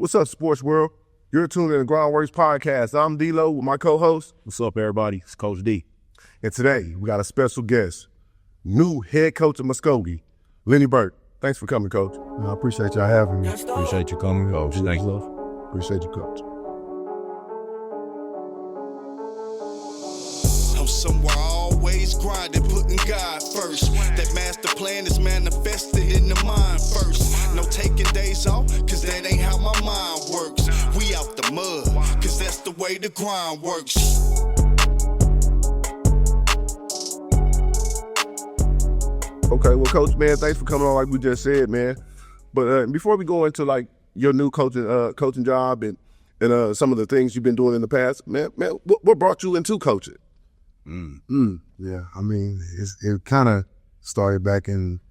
What's up, sports world? You're tuned in to GrindWorks Podcast. I'm D-Lo with my co-host. What's up, everybody? It's Coach D. And today, we got a special guest, new head coach of Muskogee, Lenny Bert. Thanks for coming, Coach. I appreciate y'all having me. Appreciate you coming, Coach. Thank you. Appreciate you, Coach. I'm somewhere always grinding, putting God first. That master plan is manifested in the mind first. No taking days off, cause that ain't how my mind works. We out the mud, cause that's the way the grind works. Okay, well, Coach, man, thanks for coming on like we just said, man. But before we go into, like, your new coaching job and some of the things you've been doing in the past, man, what brought you into coaching? Yeah, I mean, it kind of started back on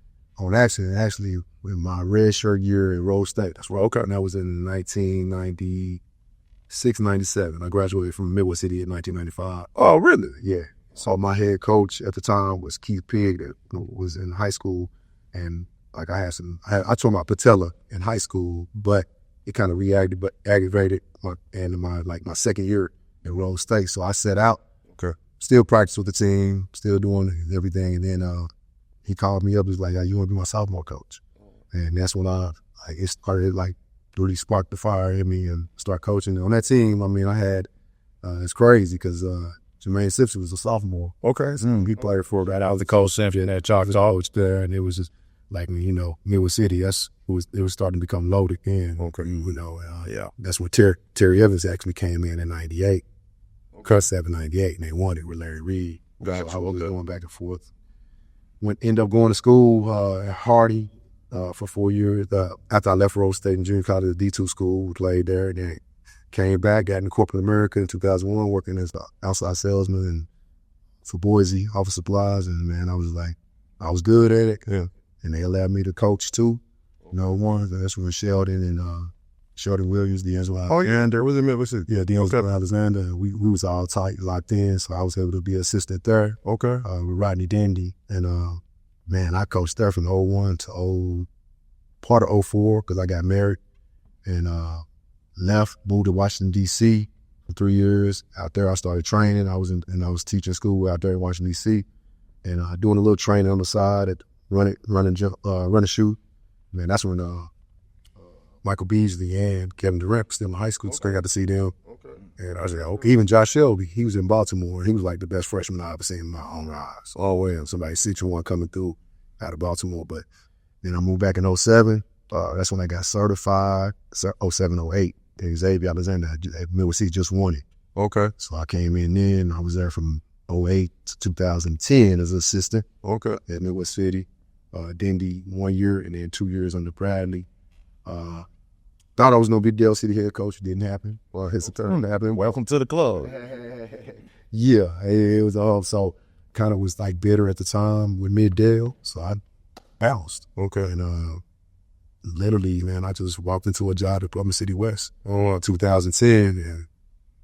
accident, actually, with my red shirt year at Rose State. That's right. Okay. And that was in 1996, 97. I graduated from Midwest City in 1995. Oh, really? Yeah. So my head coach at the time was Keith Pigg, that was in high school, and like I tore my patella in high school, but it kind of aggravated my second year at Rose State. So I set out. Okay. Still practice with the team, still doing everything, and then he called me up. He was like, "You want to be my sophomore coach?" And that's when it started, like, really sparked the fire in me and start coaching. And on that team, I mean, I had it's crazy because Jermaine Simpson was a sophomore. Okay. He played for that. I was the coach champion at Chalk College there, and it was just like, Midwest City. It was starting to become loaded again. Okay. Yeah. That's when Terry Evans actually came in '98. Cut 798, and they won it with Larry Reed. Gotcha. So I was going back and forth. Ended up going to school at Hardy for 4 years. After I left Rose State in junior college, the D2 school, we played there, and then came back, got into corporate America in 2001, working as an outside salesman and for Boise office supplies. And man, I was good at it. Yeah. And they allowed me to coach too. That's when Sheldon and Sheldon Williams, D'Angelo Alexander. Was it Midwest City? Yeah, D'Angelo Alexander. And we was all tight, locked in, so I was able to be an assistant there. Okay. With Rodney Dendy. And man, I coached there from 01 to part of 04 because I got married and left, moved to Washington, D.C. for 3 years. Out there, I started training. I was teaching school out there in Washington, D.C. and doing a little training on the side at run and shoot. Man, that's when Michael Beasley and Kevin Durant were still in high school, so I got to see them. Okay. And I was like, okay. Even Josh Shelby, he was in Baltimore, and he was like the best freshman I ever seen in my own eyes. All the way, somebody Citroen coming through out of Baltimore. But then I moved back in 07. That's when I got certified, 07, 08. Xavier Alexander at Midwest City just won it. Okay. So I came in then. I was there from 08 to 2010 as an assistant. Okay. At Midwest City. Dendy 1 year, and then 2 years under Bradley. Thought I was no big deal, city head coach. It didn't happen. Well, it's a turn to happen. Welcome to the club. Yeah, it was so kind of was like bitter at the time with mid-deal, so I bounced. Okay. And literally, man, I just walked into a job at Plymouth City West 2010, and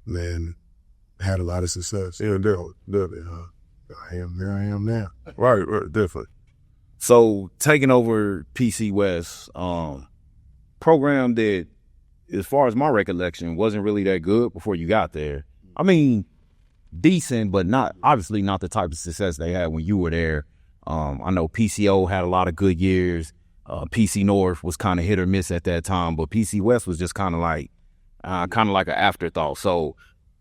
man, had a lot of success. Yeah, definitely. Here I am now. Right, definitely. So taking over PC West, program that, as far as my recollection, wasn't really that good before you got there. I mean, decent, but obviously not the type of success they had when you were there. I know PCO had a lot of good years. PC North was kind of hit or miss at that time, but PC West was just kind of like an afterthought. So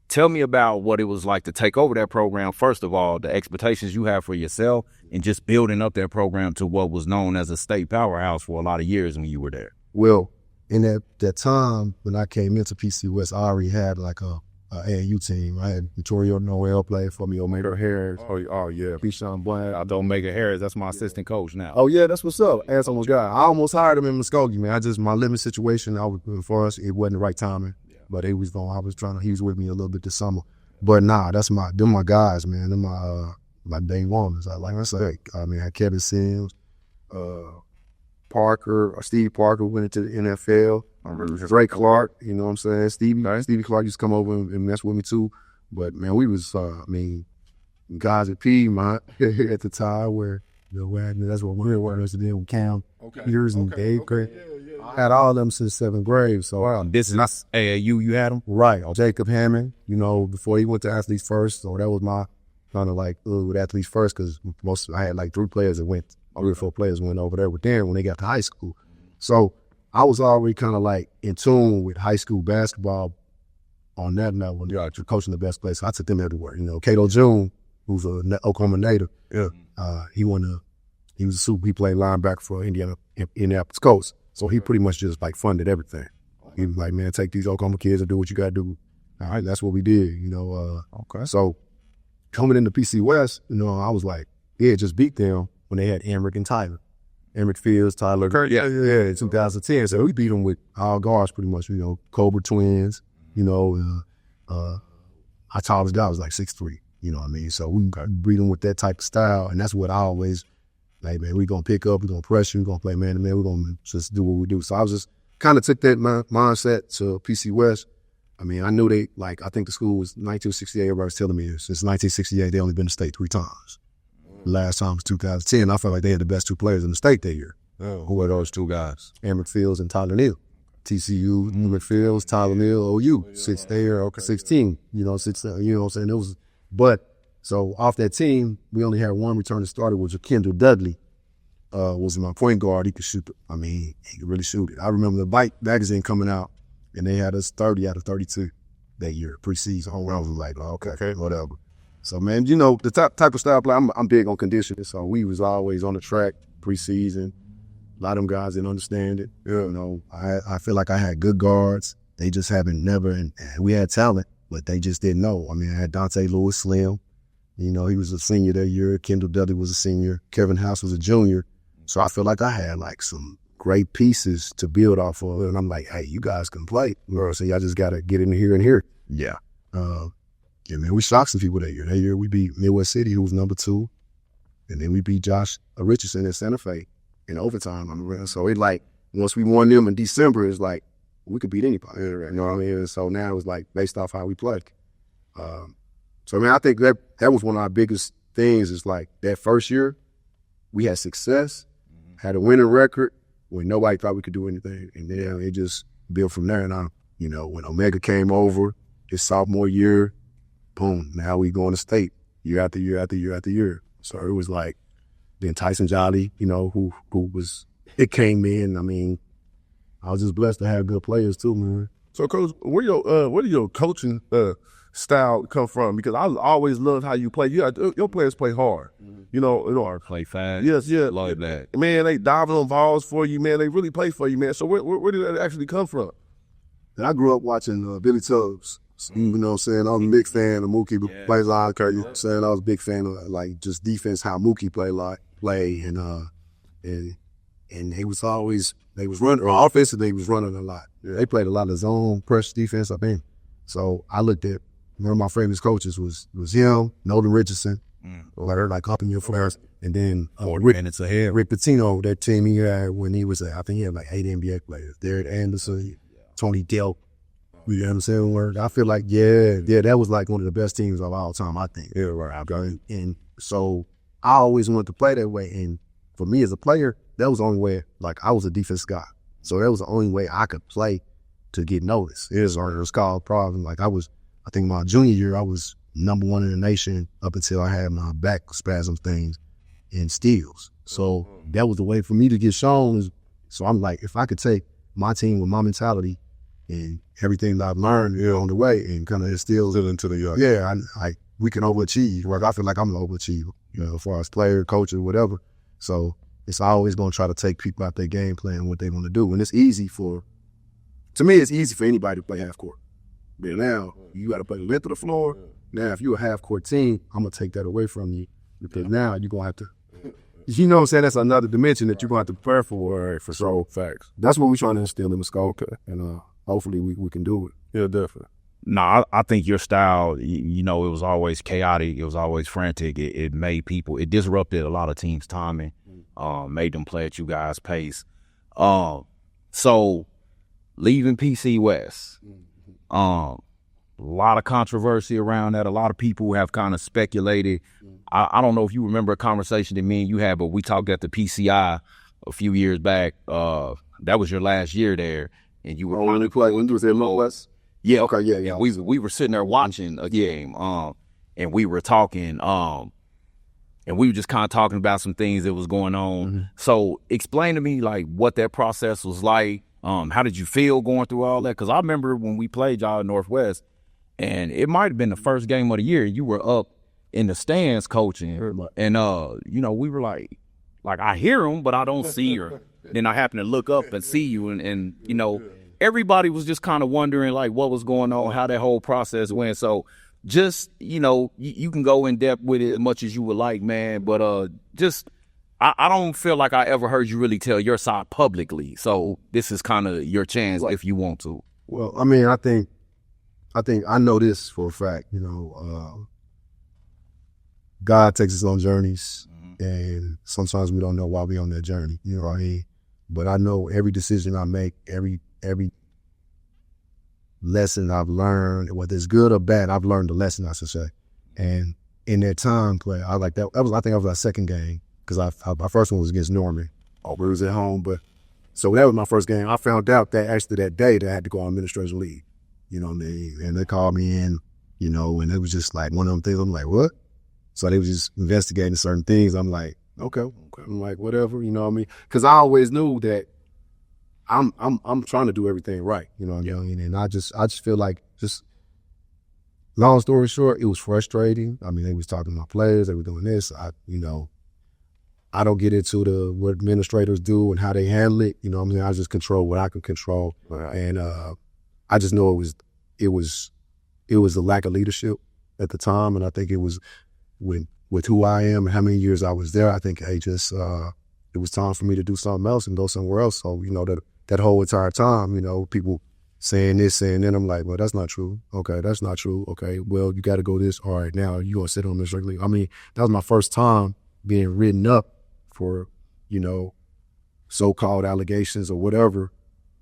tell me about what it was like to take over that program. First of all, the expectations you have for yourself and just building up that program to what was known as a state powerhouse for a lot of years when you were there. Well, in that time when I came into PC West, I already had like a AAU team. I had Victoria Noel play for me, Omega Harris. Oh yeah. Keyshawn Bland. I don't make it Harris. That's my assistant coach now. Oh yeah, that's what's up. Ask almost guy. I almost hired him in Muskogee, man. My living situation, for us, it wasn't the right timing. Yeah. But he was with me a little bit this summer. But nah, them my guys, man. Them my day ones. Like I say, I mean, I had Kevin Sims, Steve Parker went into the NFL. Drake Clark, you know what I'm saying? Stevie Clark used to come over and mess with me too. But man, we was, guys at Piedmont at the time where that's what we were, and then with Cam years in the 8th grade. I had all of them since 7th grade. So This is not AAU. You had them, right. Jacob Hammond, before he went to Athletes First. So that was my kind of like with Athletes First, because I had like 3 players that went, 3 or 4 players went over there with them when they got to high school. So I was already kind of like in tune with high school basketball on that level. Coaching the best players. So I took them everywhere. Cato June, who's an Oklahoma native. Yeah. He was a super. He played linebacker for Indianapolis Colts. So he pretty much just like funded everything. He was like, man, take these Oklahoma kids and do what you got to do. All right, that's what we did. Okay. So coming into PC West, I was like, just beat them when they had Emrick and Tyler. Emrick Fields, Tyler. Yeah. 2010. So we beat them with all guards pretty much. Cobra twins. Our tallest guy was like 6'3". You know what I mean? So we beat them with that type of style, and that's what I always. Like, man, we're going to pick up, we're going to pressure, we're going to play man-to-man, we're going to just do what we do. So I was just kind of took that mindset to PC West. I mean, I knew I think the school was 1968, everybody was telling me this. Since 1968, they only been to state 3 times. The last time was 2010. I felt like they had the best 2 players in the state that year. Who were those 2 guys? Emrick Fields and Tyler Neal. TCU, Emrick Fields, Tyler Neal, OU, 6 there, 16, 6, what I'm saying? It was, but so off that team, we only had 1 returning starter, which was Kendall Dudley, was my point guard. He could shoot. He could really shoot it. I remember the Bike magazine coming out, and they had us 30 out of 32 that year, preseason. I was like, okay, whatever. So, man, the type of style play, I'm big on conditioning, so we was always on the track preseason. A lot of them guys didn't understand it. I feel like I had good guards. They just and we had talent, but they just didn't know. I had Dante Lewis, Slim. He was a senior that year. Kendall Dudley was a senior. Kevin House was a junior. So I feel like I had like some great pieces to build off of. And I'm like, hey, you guys can play. So y'all just got to get in here and here. Yeah. Man, we shocked some people that year. That year we beat Midwest City, who was number 2. And then we beat Josh Richardson at Santa Fe in overtime. So it once we won them in December, it's like, we could beat anybody. You know what I mean? So now it was like based off how we played. So, I think that was one of our biggest things is like that first year, we had success, had a winning record when nobody thought we could do anything. And then it just built from there. And when Omega came over his sophomore year, boom, now we going to state year after year after year after year. So it was like, then Tyson Jolly, who it came in. I was just blessed to have good players too, man. So, Coach, where do your coaching style come from? Because I always loved how you play. Your players play hard. Play fast. Yes, yeah. Love that. Man, they diving on balls for you, man. They really play for you, man. So where did that actually come from? And I grew up watching Billy Tubbs. You know what I'm saying? I was a big fan of Mookie plays like, you know what I'm saying? I was a big fan of like just defense, how Mookie play and he was always, they was running, or offensively, they was running a lot. They played a lot of zone, press defense, I think. So I looked at, one of my favorite coaches was him, Nolan Richardson, like up in your flares, and then Rick Pitino, that team he had when he was, I think he had like 8 NBA players. Derek Anderson, Tony Delk. You know what I'm saying? I feel like, that was like one of the best teams of all time, I think. Yeah, right. And so I always wanted to play that way. And for me as a player, that was the only way, like I was a defense guy. So that was the only way I could play to get noticed. It was called problem. Like I think my junior year, I was number 1 in the nation up until I had my back spasm things and steals. So that was the way for me to get shown. So I'm like, if I could take my team with my mentality and everything that I've learned on the way and kind of instill it into the we can overachieve. Like I feel like I'm an overachiever, as far as player, coach, or whatever. So it's always going to try to take people out their game plan, what they want to do. And it's easy for anybody to play half court. But now you got to play the length of the floor. Now, if you're a half court team, I'm going to take that away from you because now you're going to have to, you know what I'm saying? That's another dimension that you're going to have to prepare for. For sure. Facts. That's what we're trying to instill in Muskogee. And hopefully we can do it. Yeah, definitely. No, I think your style, it was always chaotic. It was always frantic. It made people, it disrupted a lot of teams' timing, made them play at you guys' pace. So leaving PC West, a lot of controversy around that. A lot of people have kind of speculated. I don't know if you remember a conversation that me and you had, but we talked at the PCI a few years back. That was your last year there, and you were when we played, when you was in West. Yeah, Okay, yeah. We were sitting there watching a game, and we were talking, and we were just kind of talking about some things that was going on. Mm-hmm. So explain to me like what that process was like. How did you feel going through all that? Because I remember when we played y'all at Northwest, and it might have been the first game of the year. You were up in the stands coaching, and you know, we were like I hear him, but I don't see her. Then I happen to look up and see you, and you know, everybody was just kind of wondering like what was going on, how that whole process went. So just, you know, you can go in depth with it as much as you would like, man. But just I don't feel like I ever heard you really tell your side publicly. So this is kind of your chance if you want to. Well, I mean, I think I know this for a fact. You know, God takes us on journeys, and sometimes we don't know why we're on that journey. You know what I mean? But I know every decision I make, every lesson I've learned, whether it's good or bad, I've learned the lesson, I should say. And in that time play, I like that. I think that was our second game, because my first one was against Norman. We was at home, but so that was my first game. I found out that actually that day that I had to go on administrative leave. You know what I mean? And they called me in, you know, and it was just like one of them things. I'm like, what? So they was just investigating certain things. I'm like, okay. I'm like, whatever, you know what I mean? Because I always knew that I'm trying to do everything right, you know what I mean? And I just feel like, just long story short, it was frustrating. I mean, they was talking to my players, they were doing this. I don't get into what administrators do and how they handle it. You know what I'm saying? I just control what I can control. And I just know it was a lack of leadership at the time. And I think it was with who I am and how many years I was there, I think it was time for me to do something else and go somewhere else. So, you know, that whole entire time, you know, people saying this, saying that, I'm like, well, that's not true. Okay, that's not true. Okay, well, you got to go this. All right, now you're going to sit on this regularly. I mean, that was my first time being written up for, you know, so-called allegations or whatever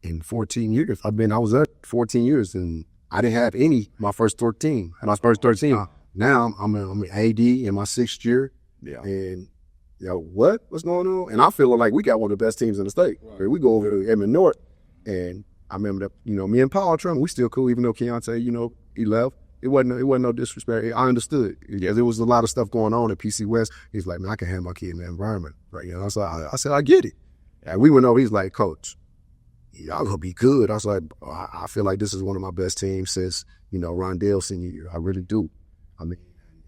in 14 years. I was there 14 years, and I didn't have any my first 13. And my first 13. Now I'm an AD in my 6th year. Yeah. And, you know, what's going on? And I feel like we got one of the best teams in the state. Right. We go over to Edmond North, and I remember that, you know, me and Paul Trump, we still cool, even though Keontae, you know, he left. It wasn't no disrespect. I understood. Yeah, there was a lot of stuff going on at PC West. He's like, man, I can handle my kid in that environment, right? You know, so I said, I get it. And we went over. He's like, Coach, y'all gonna be good. I was like, I feel like this is one of my best teams since, you know, Rondell senior year. I really do.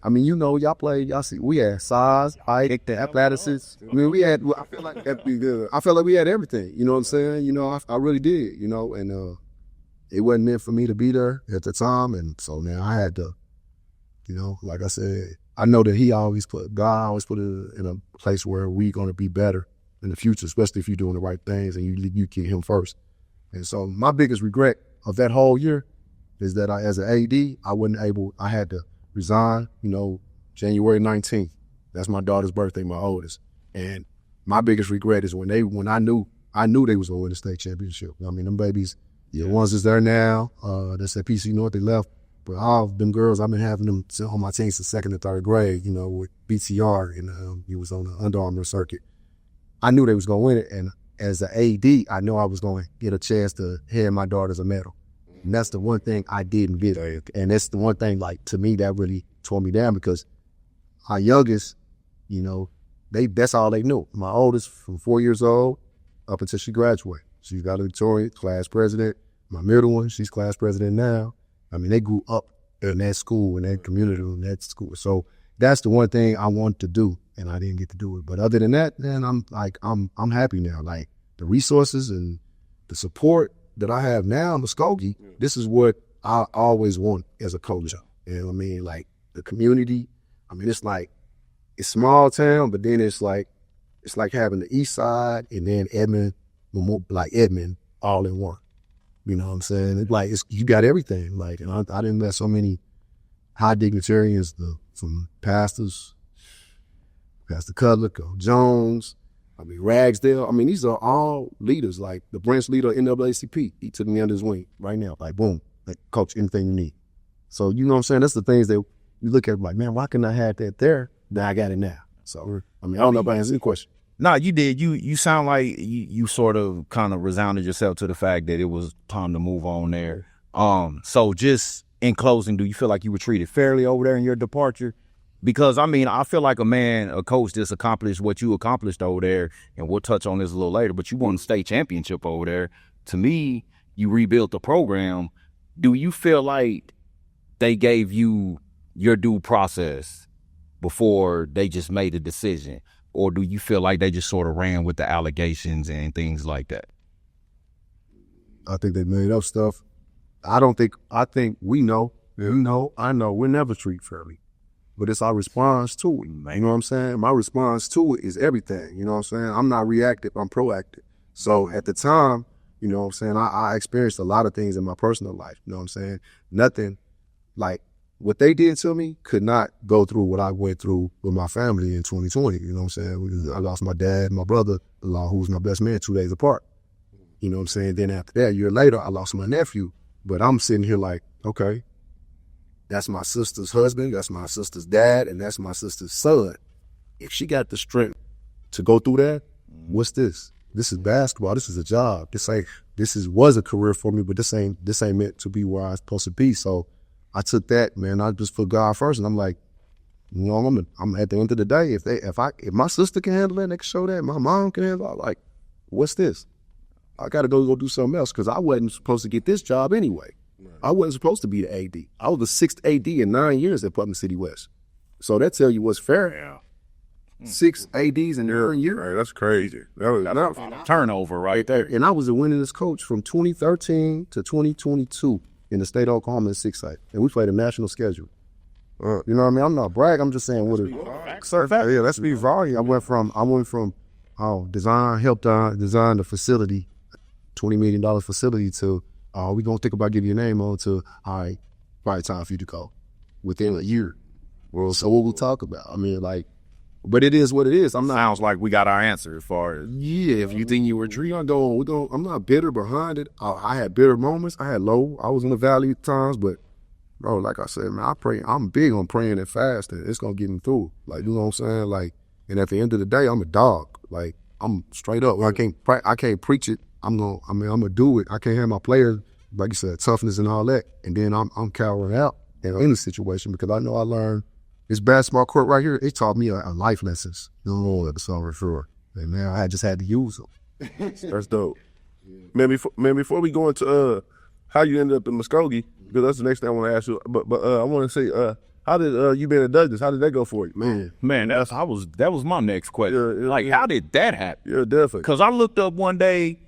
I mean, you know, y'all played. Y'all see, we had size, height, the athleticism. I mean, we had. I feel like that'd be good. I felt like we had everything. You know what I'm saying? You know, I really did. You know, and it wasn't meant for me to be there at the time, and so now I had to. You know, like I said, I know that God always put it in a place where we gonna be better in the future, especially if you're doing the right things and you keep Him first. And so my biggest regret of that whole year is that as an AD, I had to resign, you know, January 19th. That's my daughter's birthday, my oldest. And my biggest regret is when I knew they was gonna win the state championship. I mean, them babies, the ones that's there now, that's at PC North, they left. But all of them girls, I've been having them on my team since 2nd and 3rd grade, you know, with BTR, and he was on the Under Armour circuit. I knew they was gonna win it, and as an AD, I know I was gonna get a chance to hand my daughters a medal. And that's the one thing I didn't get. And that's the one thing, like, to me, that really tore me down, because our youngest, you know, that's all they knew. My oldest, from 4 years old up until she graduated. She's got a Victoria, class president. My middle one, she's class president now. I mean, they grew up in that school, in that community, in that school. So that's the one thing I wanted to do, and I didn't get to do it. But other than that, then I'm happy now. Like, the resources and the support that I have now in Muskogee, this is what I always want as a coach. You know what I mean? Like, the community, I mean, it's small town, but then it's like having the east side and then Edmond all in one. You know what I'm saying? It's like, you got everything. Like, and I didn't let so many high dignitarians, from pastors, Pastor Cutler, Coach Jones, I mean, Ragsdale. I mean, these are all leaders. Like, the branch leader of NAACP, he took me under his wing right now. Like, boom, like, coach, anything you need. So, you know what I'm saying? That's the things that you look at, like, man, why couldn't I have that there? Now I got it now. So, I mean, I don't know if I answered the question. Nah, you did. You sound like you sort of kind of resounded yourself to the fact that it was time to move on there. So just in closing, do you feel like you were treated fairly over there in your departure? Because, I mean, I feel like a coach just accomplished what you accomplished over there, and we'll touch on this a little later, but you won the state championship over there. To me, you rebuilt the program. Do you feel like they gave you your due process before they just made a decision? Or do you feel like they just sort of ran with the allegations and things like that? I think they made up stuff. I think we know, I know, we're never treated fairly. But it's our response to it. You know what I'm saying? My response to it is everything. You know what I'm saying? I'm not reactive, I'm proactive. So at the time, you know what I'm saying, I experienced a lot of things in my personal life. You know what I'm saying? Nothing like what they did to me could not go through what I went through with my family in 2020. You know what I'm saying? I lost my dad, my brother-in-law, who was my best man, 2 days apart. You know what I'm saying? Then after that, a year later, I lost my nephew. But I'm sitting here like, okay, that's my sister's husband, that's my sister's dad, and that's my sister's son. If she got the strength to go through that, what's this? This is basketball. This is a job. Was a career for me, but this ain't meant to be where I'm supposed to be. So I took that, man. I just put God first, and I'm like, you know, I'm at the end of the day, if my sister can handle it, they can show that. My mom can handle it. I'm like, what's this? I got to go do something else because I wasn't supposed to get this job anyway. Right. I wasn't supposed to be the AD. I was the 6th AD in 9 years at Putnam City West. So that tell you what's fair. Yeah. 6 ADs in 9 years. Right, that's crazy. That's a turnover right there. And I was the winningest coach from 2013 to 2022 in the state of Oklahoma in 6A. And we played a national schedule. You know what I mean? I'm not bragging. I'm just saying what it is. Yeah, let's be volume. I went from design the facility, $20 million facility to we gonna think about getting your name on to all right, probably time for you to go within a year. Well, so what we'll talk about. I mean, like, but it is what it is. Sounds like we got our answer as far as if you think you were dreaming, I'm not bitter behind it. I had bitter moments. I had low. I was in the valley at times, but bro, like I said, man, I pray. I'm big on praying and fasting. It's gonna get me through. Like, you know what I'm saying? Like, and at the end of the day, I'm a dog. Like, I'm straight up. I can't preach it. I'm gonna do it. I can't have my players, like you said, toughness and all that. And then I'm cowering out in the situation because I know I learned this basketball court right here. It taught me a life lessons. You know, so for sure. And man, I just had to use them. That's dope. Man, before we go into how you ended up in Muskogee, because that's the next thing I want to ask you. But I want to say, how did you been at Douglas? How did that go for you? Man, that was my next question. How did that happen? Yeah, definitely. Because I looked up one day,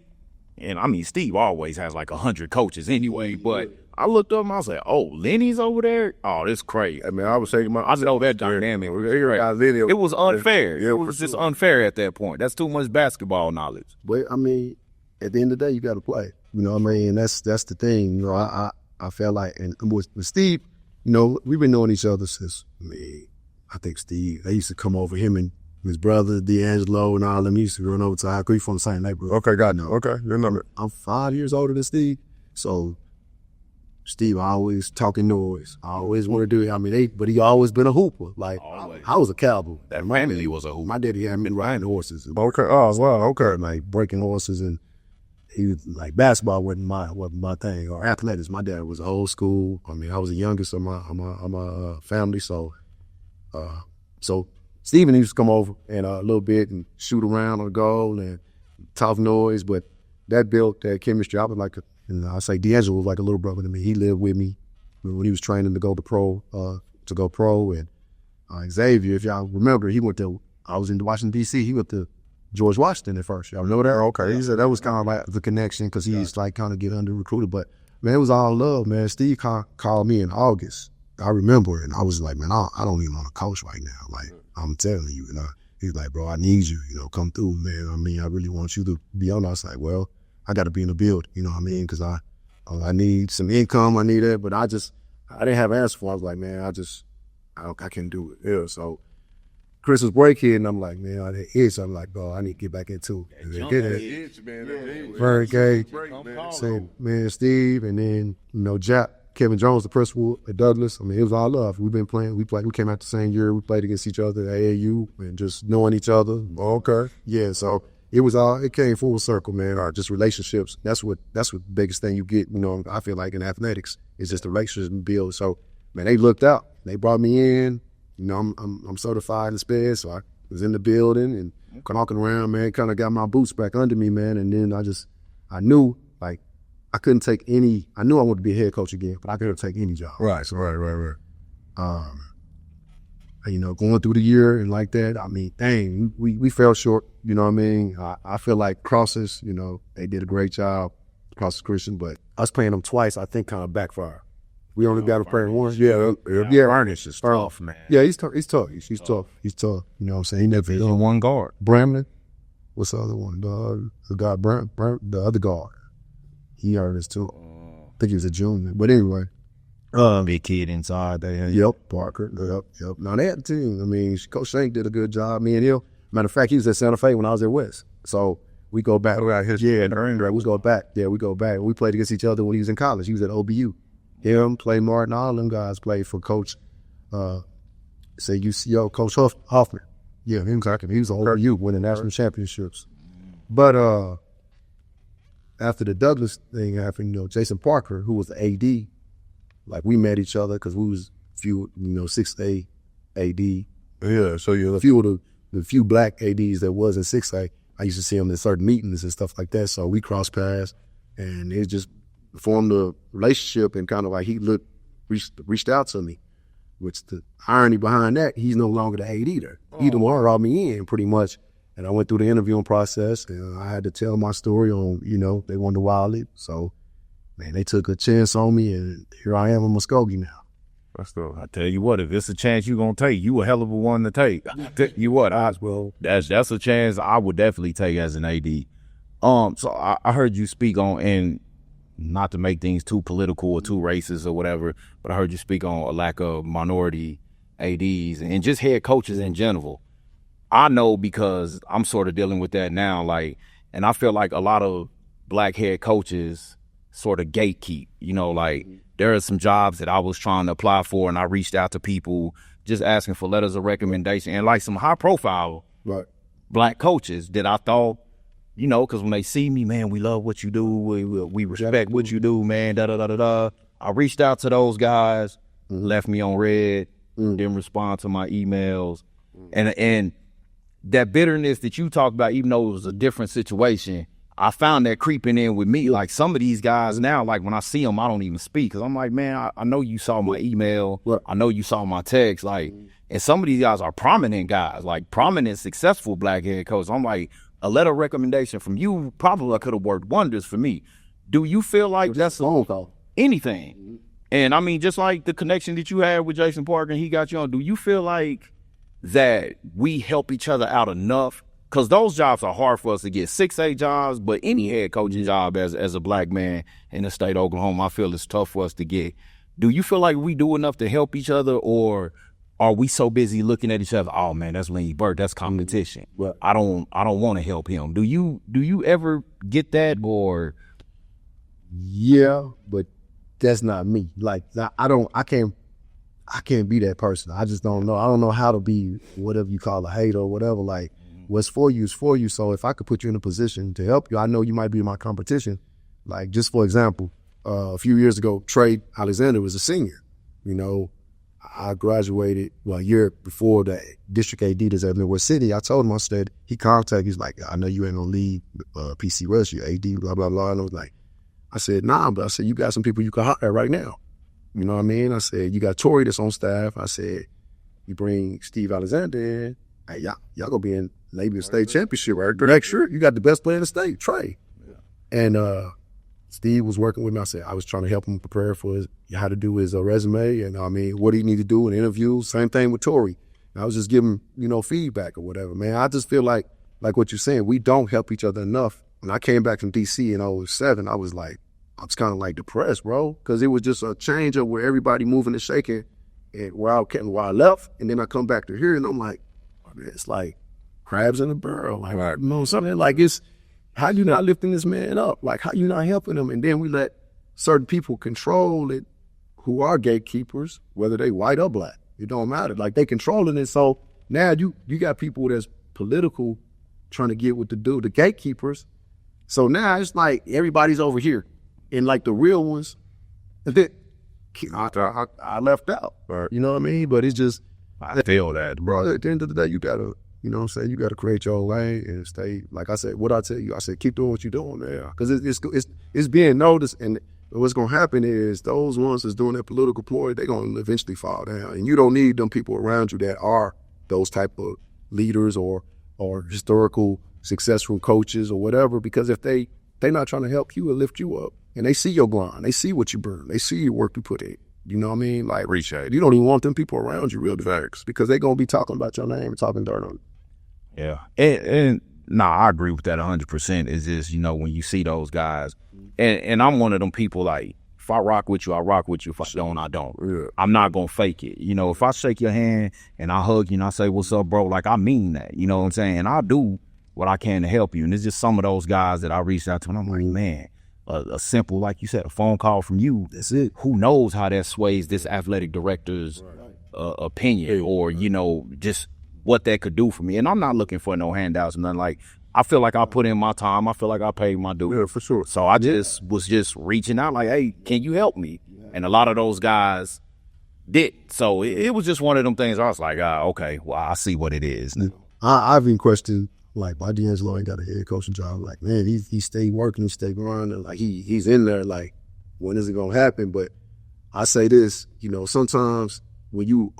and I mean, Steve always has like 100 coaches anyway, but I looked up and I was like, oh, Lenny's over there? Oh, this crazy. I mean, I was saying, I know that dynamic. It was unfair. It was just unfair at that point. That's too much basketball knowledge. But I mean, at the end of the day, you got to play. You know what I mean? That's the thing. You know, I felt like, and with Steve, you know, we've been knowing each other since, I think Steve, they used to come over, him and his brother, D'Angelo, and all them used to run over to High Creek from the same neighborhood. Okay, got it. Okay, your number. I'm 5 years older than Steve, so Steve always talking noise. I always want to do it. But he always been a hooper. Like, always. I was a cowboy. That family was a hooper. My daddy had been riding horses. Okay, oh, wow, okay. Like, breaking horses, and he was like, basketball wasn't my thing, or athletics. My dad was old school. I mean, I was the youngest of my family, so Steven used to come over and a little bit and shoot around on the goal and tough noise, but that built that chemistry. I was like, I say D'Angelo was like a little brother to me. He lived with me when he was training to go pro, and Xavier, if y'all remember, I was in Washington, D.C., he went to George Washington at first. Y'all know that? Okay. He said that was kind of like the connection because he's like kind of get under recruited. But man, it was all love, man. Steve called me in August. I remember it, and I was like, man, I don't even want to coach right now. Like, I'm telling you, he's like, bro, I need you, come through, man. I mean, I really want you to be on. I was like, well, I got to be in the build, you know what I mean? Because I need some income, I need that, but I didn't have an answer for it. I was like, man, I can't do it. Yeah, so Christmas break here, and I'm like, man, I didn't itch. I'm like, bro, I need to get back into it. Get it. Very gay. Say, man, Steve, and then, Jap Kevin Jones, the principal at Douglas. I mean, it was all love. We came out the same year. We played against each other at AAU and just knowing each other. Okay. Yeah, so it came full circle, man. Just relationships. That's what the biggest thing you get, I feel like in athletics is just the relationships you build. So, man, they looked out. They brought me in. I'm certified in SPED, so I was in the building and walking around, man, kind of got my boots back under me, man. And then I knew, like, I couldn't take any. I knew I wanted to be a head coach again, but I couldn't take any job. Right. Going through the year and like that, I mean, dang, we fell short, you know what I mean? I feel like Crosses, they did a great job, Crosses Christian, but us playing them twice, I think kind of backfired. We only got to play once. Yeah. Furnish is tough, man. Yeah, he's tough. He's tough. You know what I'm saying? He never Division one guard. Bramlin. What's the other one? The guy, the other guard. He hurt us too. I think he was a junior. But anyway. Big kid inside there. Yep, Parker. Yep. Now, they had the team. I mean, Coach Shank did a good job. Me and him. Matter of fact, he was at Santa Fe when I was at West. So we go back. We go back. Yeah, we go back. We played against each other when he was in college. He was at OBU. Him, Clay Martin, all them guys played for Coach, UCO, Coach Hoffman. Yeah, exactly. He was on OBU winning national championships. But after the Douglas thing happened, Jason Parker, who was the AD, like we met each other because we was 6A AD. Yeah, so you're a few of the few black ADs that was in 6A. I used to see him in certain meetings and stuff like that. So we crossed paths, and it just formed a relationship, and kind of like he reached out to me. Which the irony behind that, he's no longer the AD there. He the one brought me in pretty much, and I went through the interviewing process, and I had to tell my story on, they wanted to wild it. So, man, they took a chance on me, and here I am in Muskogee now. I tell you what, if it's a chance you're gonna take, you a hell of a one to take. I tell you what, that's a chance I would definitely take as an AD. So I heard you speak on, and not to make things too political or too racist or whatever, but I heard you speak on a lack of minority ADs and just head coaches in general. I know because I'm sort of dealing with that now, and I feel like a lot of black head coaches sort of gatekeep, there are some jobs that I was trying to apply for, and I reached out to people just asking for letters of recommendation, and some high profile black coaches that I thought, because when they see me, man, we love what you do. We respect what you do, man, da-da-da-da-da. I reached out to those guys, left me on red, didn't respond to my emails. And that bitterness that you talked about, even though it was a different situation, I found that creeping in with me. Like some of these guys now, when I see them, I don't even speak. Because I'm like, man, I know you saw my email. I know you saw my text. And some of these guys are prominent guys, prominent, successful black head coaches. I'm like, a letter of recommendation from you probably could have worked wonders for me. Do you feel like that's anything? And I mean, just like the connection that you had with Jason Parker and he got you on, do you feel like that we help each other out enough? Because those jobs are hard for us to get. 6A jobs, but any head coaching job as a black man in the state of Oklahoma, I feel it's tough for us to get. Do you feel like we do enough to help each other, or are we so busy looking at each other? Oh man, that's Lenny Bert. That's competition. Well, I don't want to help him. Do you ever get that, or? Yeah, but that's not me. I can't be that person. I just don't know. I don't know how to be whatever you call a hater or whatever. What's for you is for you. So if I could put you in a position to help you, I know you might be my competition. Just for example, a few years ago, Trey Alexander was a senior. I graduated, a year before the district AD that's at Midwest City. I told him, I said, he contacted, he's like, I know you ain't gonna leave PC Rush, your AD, blah, blah, blah. And I was like, I said, nah, but I said, you got some people you can hire right now. You know what I mean? I said, you got Tori that's on staff. I said, you bring Steve Alexander in, hey, y'all gonna be in maybe a state championship right next year. You got the best player in the state, Trey. Yeah. And Steve was working with me. I was trying to help him prepare for how to do his resume, and what he need to do in interviews. Same thing with Tori. I was just giving feedback or whatever. Man, I just feel like what you're saying, we don't help each other enough. When I came back from DC in 2007, I was kind of depressed, bro, because it was just a change of where everybody moving and shaking, and where I left, and then I come back to here, and I'm like, oh, man, it's like crabs in a barrel, something it's. How you not lifting this man up? How you not helping him? And then we let certain people control it who are gatekeepers, whether they white or black. It don't matter. Like, they controlling it. So now you got people that's political trying to get with the gatekeepers. So now it's like everybody's over here. And like the real ones, I left out. Right. You know what I mean? But it's just, I feel that, bro, at the end of the day, you gotta, you know what I'm saying? You gotta create your own lane and stay, like I said, what I tell you, I said, keep doing what you're doing, man. Because it's being noticed, and what's gonna happen is those ones that's doing that political ploy, they're gonna eventually fall down. And you don't need them people around you that are those type of leaders or historical successful coaches or whatever, because if they're not trying to help you or lift you up, and they see your grind, they see what you burn, they see your work you put in. You know what I mean? Like, Appreciate it. You don't even want them people around you, real facts, because they're gonna be talking about your name and talking dirt on you. Yeah. And I agree with that 100%. Is just, you know, when you see those guys, and I'm one of them people, like, if I rock with you, I rock with you. If I don't, I don't. Yeah. I'm not gonna fake it. You know, if I shake your hand and I hug you and I say, what's up, bro? Like, I mean that. You know what I'm saying? And I do what I can to help you. And it's just some of those guys that I reached out to, and I'm like, man, a simple, like you said, a phone call from you. That's it. Who knows how that sways this athletic director's opinion, or, you know, just what that could do for me. And I'm not looking for no handouts or nothing. Like, I feel like I put in my time. I feel like I paid my due. Yeah, for sure. So I just was just reaching out like, hey, can you help me? And a lot of those guys did. So it was just one of them things. I was like, okay, well, I see what it is now. I've been questioned, like, why D'Angelo ain't got a head coaching job? Like, man, he stay working, he stay grinding. Like, he's in there. Like, when is it gonna happen? But I say this, you know, sometimes when you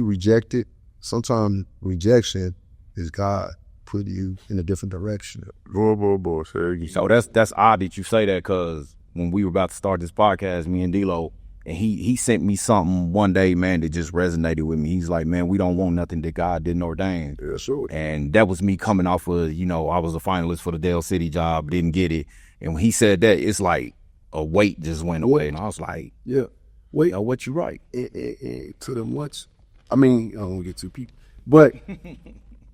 reject it, sometimes rejection is God put you in a different direction. Boy, So that's odd that you say that, because when we were about to start this podcast, me and D-Lo, and he sent me something one day, man, that just resonated with me. He's like, man, we don't want nothing that God didn't ordain. Yeah, sure. And that was me coming off of, you know, I was a finalist for the Dale City job, didn't get it. And when he said that, it's like a weight just went away. And I was like, Yeah. Wait, what you right? to them much. I mean, I don't want to get too people, but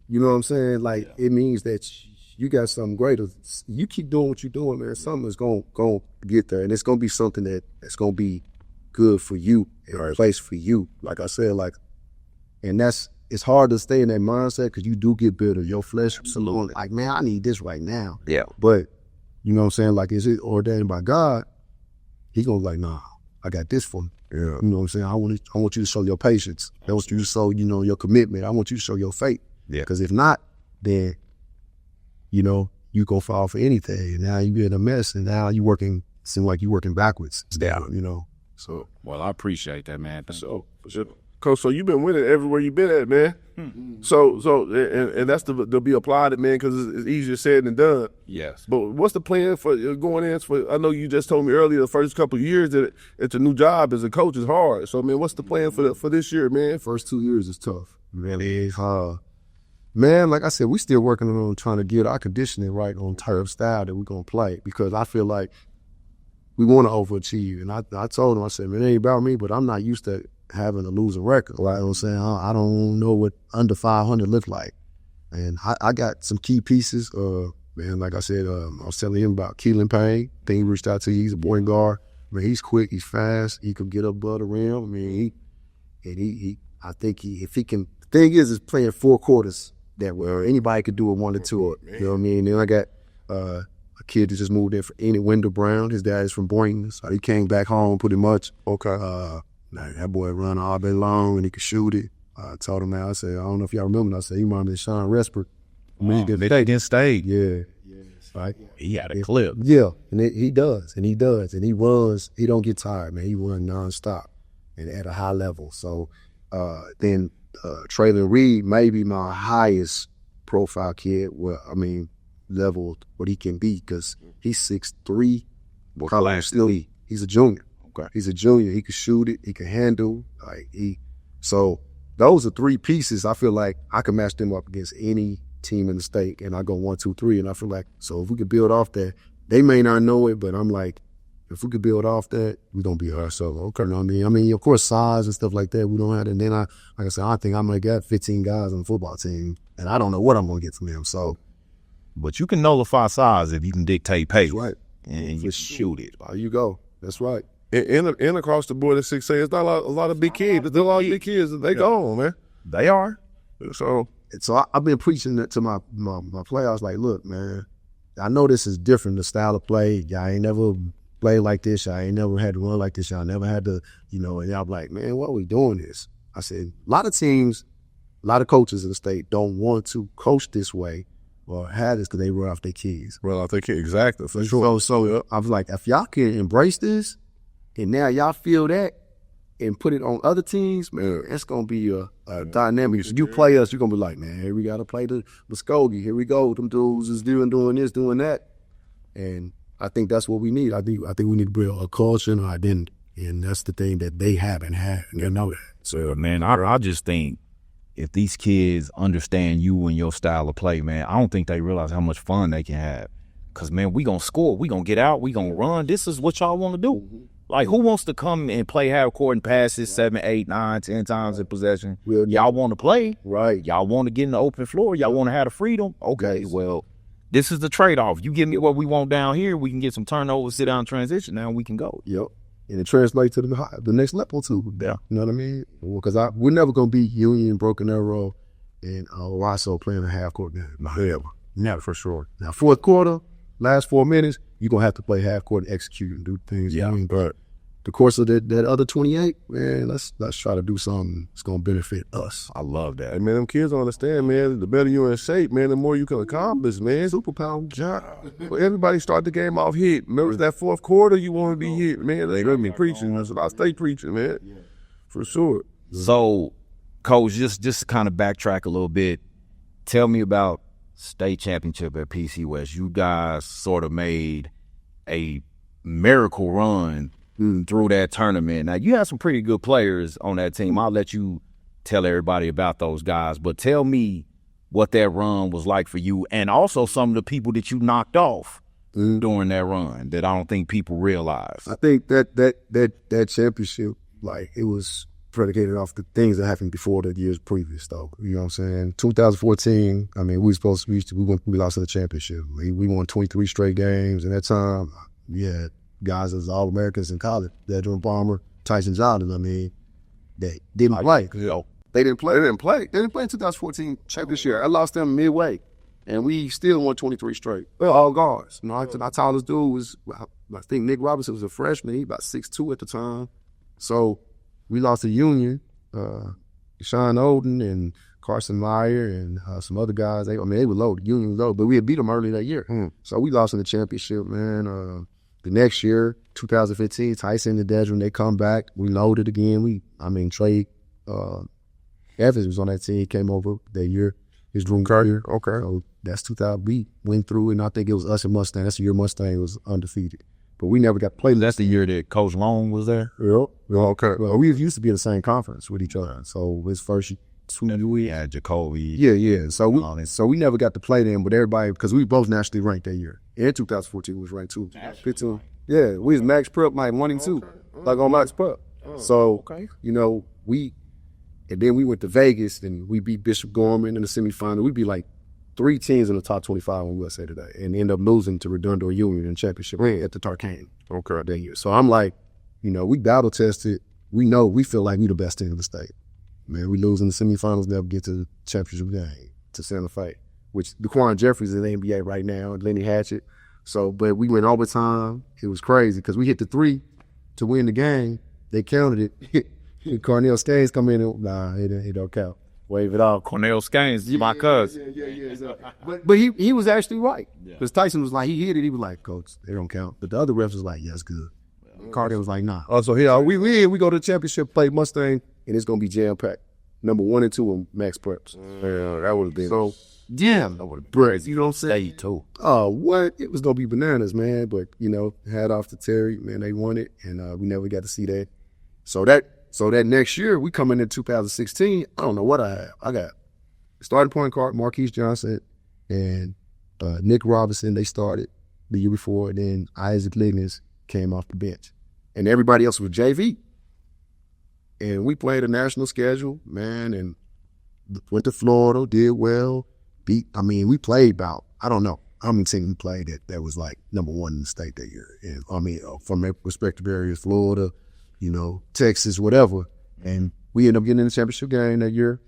you know what I'm saying? Like, it means that you got something greater. You keep doing what you're doing, man. Something is going to get there, and it's going to be something that's going to be good for you, and a place for you. Like I said, like, and it's hard to stay in that mindset, because you do get bitter. Your flesh, absolutely. Like, man, I need this right now. Yeah. But you know what I'm saying? Like, is it ordained by God? He gonna like, nah, I got this for you. Yeah. You know what I'm saying? I want you to show your patience. I want you to show, you know, your commitment. I want you to show your faith. Yeah. Because if not, then, you know, you gonna fall for anything. And now you in a mess, and now seem like you working backwards. Yeah. You know. So, Well, I appreciate that, man. for sure. Coach, so you've been winning everywhere you've been at, man. So, and that's to be applauded, man, because it's easier said than done. Yes. But what's the plan for going in? I know you just told me earlier, the first couple of years that it's a new job as a coach is hard. So, man, what's the plan for this year, man? First 2 years is tough. Really is hard. Man, like I said, we still working on trying to get our conditioning right on type of style that we're going to play, because I feel like we want to overachieve. And I told him, I said, man, it ain't about me, but I'm not used to having a losing record. Like I'm saying, I don't know what under 500 look like. And I got some key pieces. Man, like I said, I was telling him about Keelan Payne. I think he reached out to you. He's a point guard. I mean, he's quick, he's fast, he can get up above the rim. I mean, I think if he can, the thing is playing 4 quarters that where anybody could do it 1 or 2. You know what I mean? Then I got a kid that just moved in for Wendell Brown. His dad is from Boynton, so he came back home pretty much. Okay. That boy run all day long and he could shoot it. I told him I said, I don't know if y'all remember, I said, he reminded me of Sean Respert. Michigan State. Yeah. Right. He had a clip. Yeah, and he does, and he runs. He don't get tired, man. He runs nonstop and at a high level. So then Traylon Reed may be my highest profile kid. Level what he can be, because he's 6'3". He's a junior. Okay. He's a junior. He can shoot it. He can handle. So those are 3 pieces. I feel like I can match them up against any team in the state, and I go 1, 2, 3, and I feel like, so if we could build off that, they may not know it, but I'm like, if we could build off that, we're gonna be ourselves. Okay, you know what I mean, of course, size and stuff like that, we don't have that. And then like I said, I think I might got 15 guys on the football team, and I don't know what I'm gonna get from them. So, but you can nullify size if you can dictate pace. right, and you shoot it. There you go. That's right. and across the board at 6A, it's not a lot of big kids. There's a lot of big kids. They gone, man. They are. So I've been preaching that to my players. Like, look, man, I know this is different, the style of play. Y'all ain't never played like this. Y'all ain't never had to run like this. Y'all never had to, and y'all be like, man, why are we doing this? I said, a lot of teams, a lot of coaches in the state don't want to coach this way or have this because they run off their kids. Well, I think exactly for sure. So I was like, if y'all can embrace this, and now y'all feel that and put it on other teams, man, it's gonna be a dynamic. So you play us, you're gonna be like, man, here we gotta play the Muscogee. Here we go. Them dudes is doing this, doing that, and I think that's what we need. I think we need to build a culture and an identity, and that's the thing that they haven't had. And they know that. So, man, I just think if these kids understand you and your style of play, man, I don't think they realize how much fun they can have. Because, man, we going to score. We going to get out. We going to run. This is what y'all want to do. Mm-hmm. Like, who wants to come and play half court and passes 7, 8, 9, 10 times in possession? Y'all want to play. Right. Y'all want to get in the open floor. Y'all want to have the freedom. Okay, well, this is the trade-off. You give me what we want down here, we can get some turnovers, sit down, transition. Now we can go. Yep. And it translates to the next level, too. Yeah. You know what I mean? Because we're never going to beat Union, Broken Arrow, and Rosso playing a half-court game. Never, for sure. Now, fourth quarter, last 4 minutes, you're going to have to play half-court and execute and do things. Yeah. But the course of that other 28, man, let's try to do something that's going to benefit us. I love that. Hey, man, them kids don't understand, man. The better you're in shape, man, the more you can accomplish, man. Superpower job. Well, everybody start the game off hit. Remember that fourth quarter, you want to be hit, man. They heard me preaching. That's what I stay preaching, man. For sure. So, Coach, just to kind of backtrack a little bit, tell me about state championship at PC West. You guys sort of made a miracle run through that tournament. Now, you have some pretty good players on that team. I'll let you tell everybody about those guys, but tell me what that run was like for you and also some of the people that you knocked off during that run that I don't think people realize. I think that championship, like, it was predicated off the things that happened before the years previous, though. You know what I'm saying? 2014, I mean, we lost in the championship. We won 23 straight games, and that time, yeah, guys as All-Americans in college, Dedrick Palmer, Tyson Johnson, I mean, they didn't play. They didn't play. They didn't play in 2014 championship. I lost them midway, and we still won 23 straight. Well, all guards. Our tallest dude was, I think Nick Robinson was a freshman. He about 6'2" at the time. So we lost to Union, Sean Oden and Carson Meyer and some other guys. They were loaded. Union was loaded, but we had beat them early that year. So we lost in the championship, man. The next year, 2015, Tyson and Dedrick, they come back. We loaded again. Trey Evans was on that team. He came over that year. His dream career. Okay. So that's 2000. We went through, and I think it was us and Mustang. That's the year Mustang was undefeated. But we never got played. That's the year that Coach Long was there? Yep. Okay. Well, we used to be in the same conference with each other. So his first year, we had Jacoby. Yeah. So we never got to play them with everybody because we both nationally ranked that year. In 2014, was ranked too. 15. Yeah, we was max prep like 1 and 2, like on max prep. So, and then we went to Vegas and we beat Bishop Gorman in the semifinal. We beat like 3 teams in the top 25 on USA Today and end up losing to Redondo Union in the championship at the Tarkane. Okay, that year. So I'm like, we battle tested. We feel like we the best team in the state. Man, we lose in the semifinals, never get to the championship game to Santa Fe, which DeQuan Jeffries is in the NBA right now, and Lenny Hatchett. So, but we went overtime. It was crazy because we hit the 3 to win the game. They counted it. Cornell Skanes come in and, it don't count. Wave it off. Cornell Skanes, my cousin. Yeah. But he was actually right. Because Tyson was like, he hit it. He was like, Coach, they don't count. But the other refs was like, yeah, it's good. Cornell was like, nah. Oh, so here we go to the championship, play Mustang, and it's going to be jam-packed. Number 1 and 2 on max preps. Yeah, that would have been. So, yeah, that would have been. You know what I'm saying? Too. Oh, what? It was going to be bananas, man. But, hat off to Terry, man, they won it, and we never got to see that. So that next year, we come in 2016, I don't know what I have. I got starting point guard, Marquise Johnson, and Nick Robinson, they started the year before, and then Isaac Liggins came off the bench. And everybody else was JV. And we played a national schedule, man, and went to Florida, did well, we played about, I'm the team we played that was like number one in the state that year. And I mean, from respective areas, Florida, Texas, whatever. And we ended up getting in the championship game that year.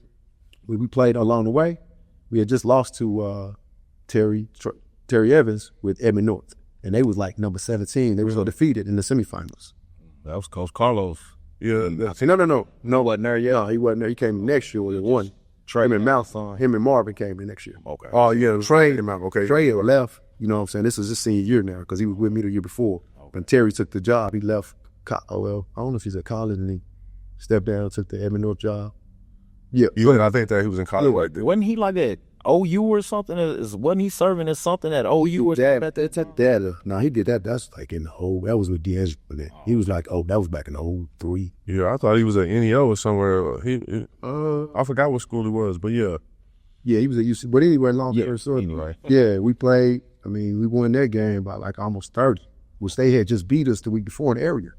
We played along the way. We had just lost to Terry Evans with Edmond North. And they was like number 17. They were defeated in the semifinals. That was Coach Carlos. Yeah. No, wasn't there yet. No, he wasn't there. He came next year with one. Him and Marvin came in next year. Okay. Oh, yeah. Trey came out. Okay. Trey left. You know what I'm saying? This is his senior year now because he was with me the year before. Okay. When Terry took the job, he left. I don't know if he's at college and he stepped down, took the Edmond North job. Yeah. I think that he was in college right there. Wasn't he like that OU or something? Wasn't he serving as something at OU or something? No, he did that. That's like in the that was with D'Angelo. He was like, that was back in 03. Yeah, I thought he was at NEO or somewhere. I forgot what school he was, but yeah. Yeah, he was at UC. But anyway, long story short. Anyway. Yeah, we played. I mean, we won that game by like almost 30, which they had just beat us the week before in the area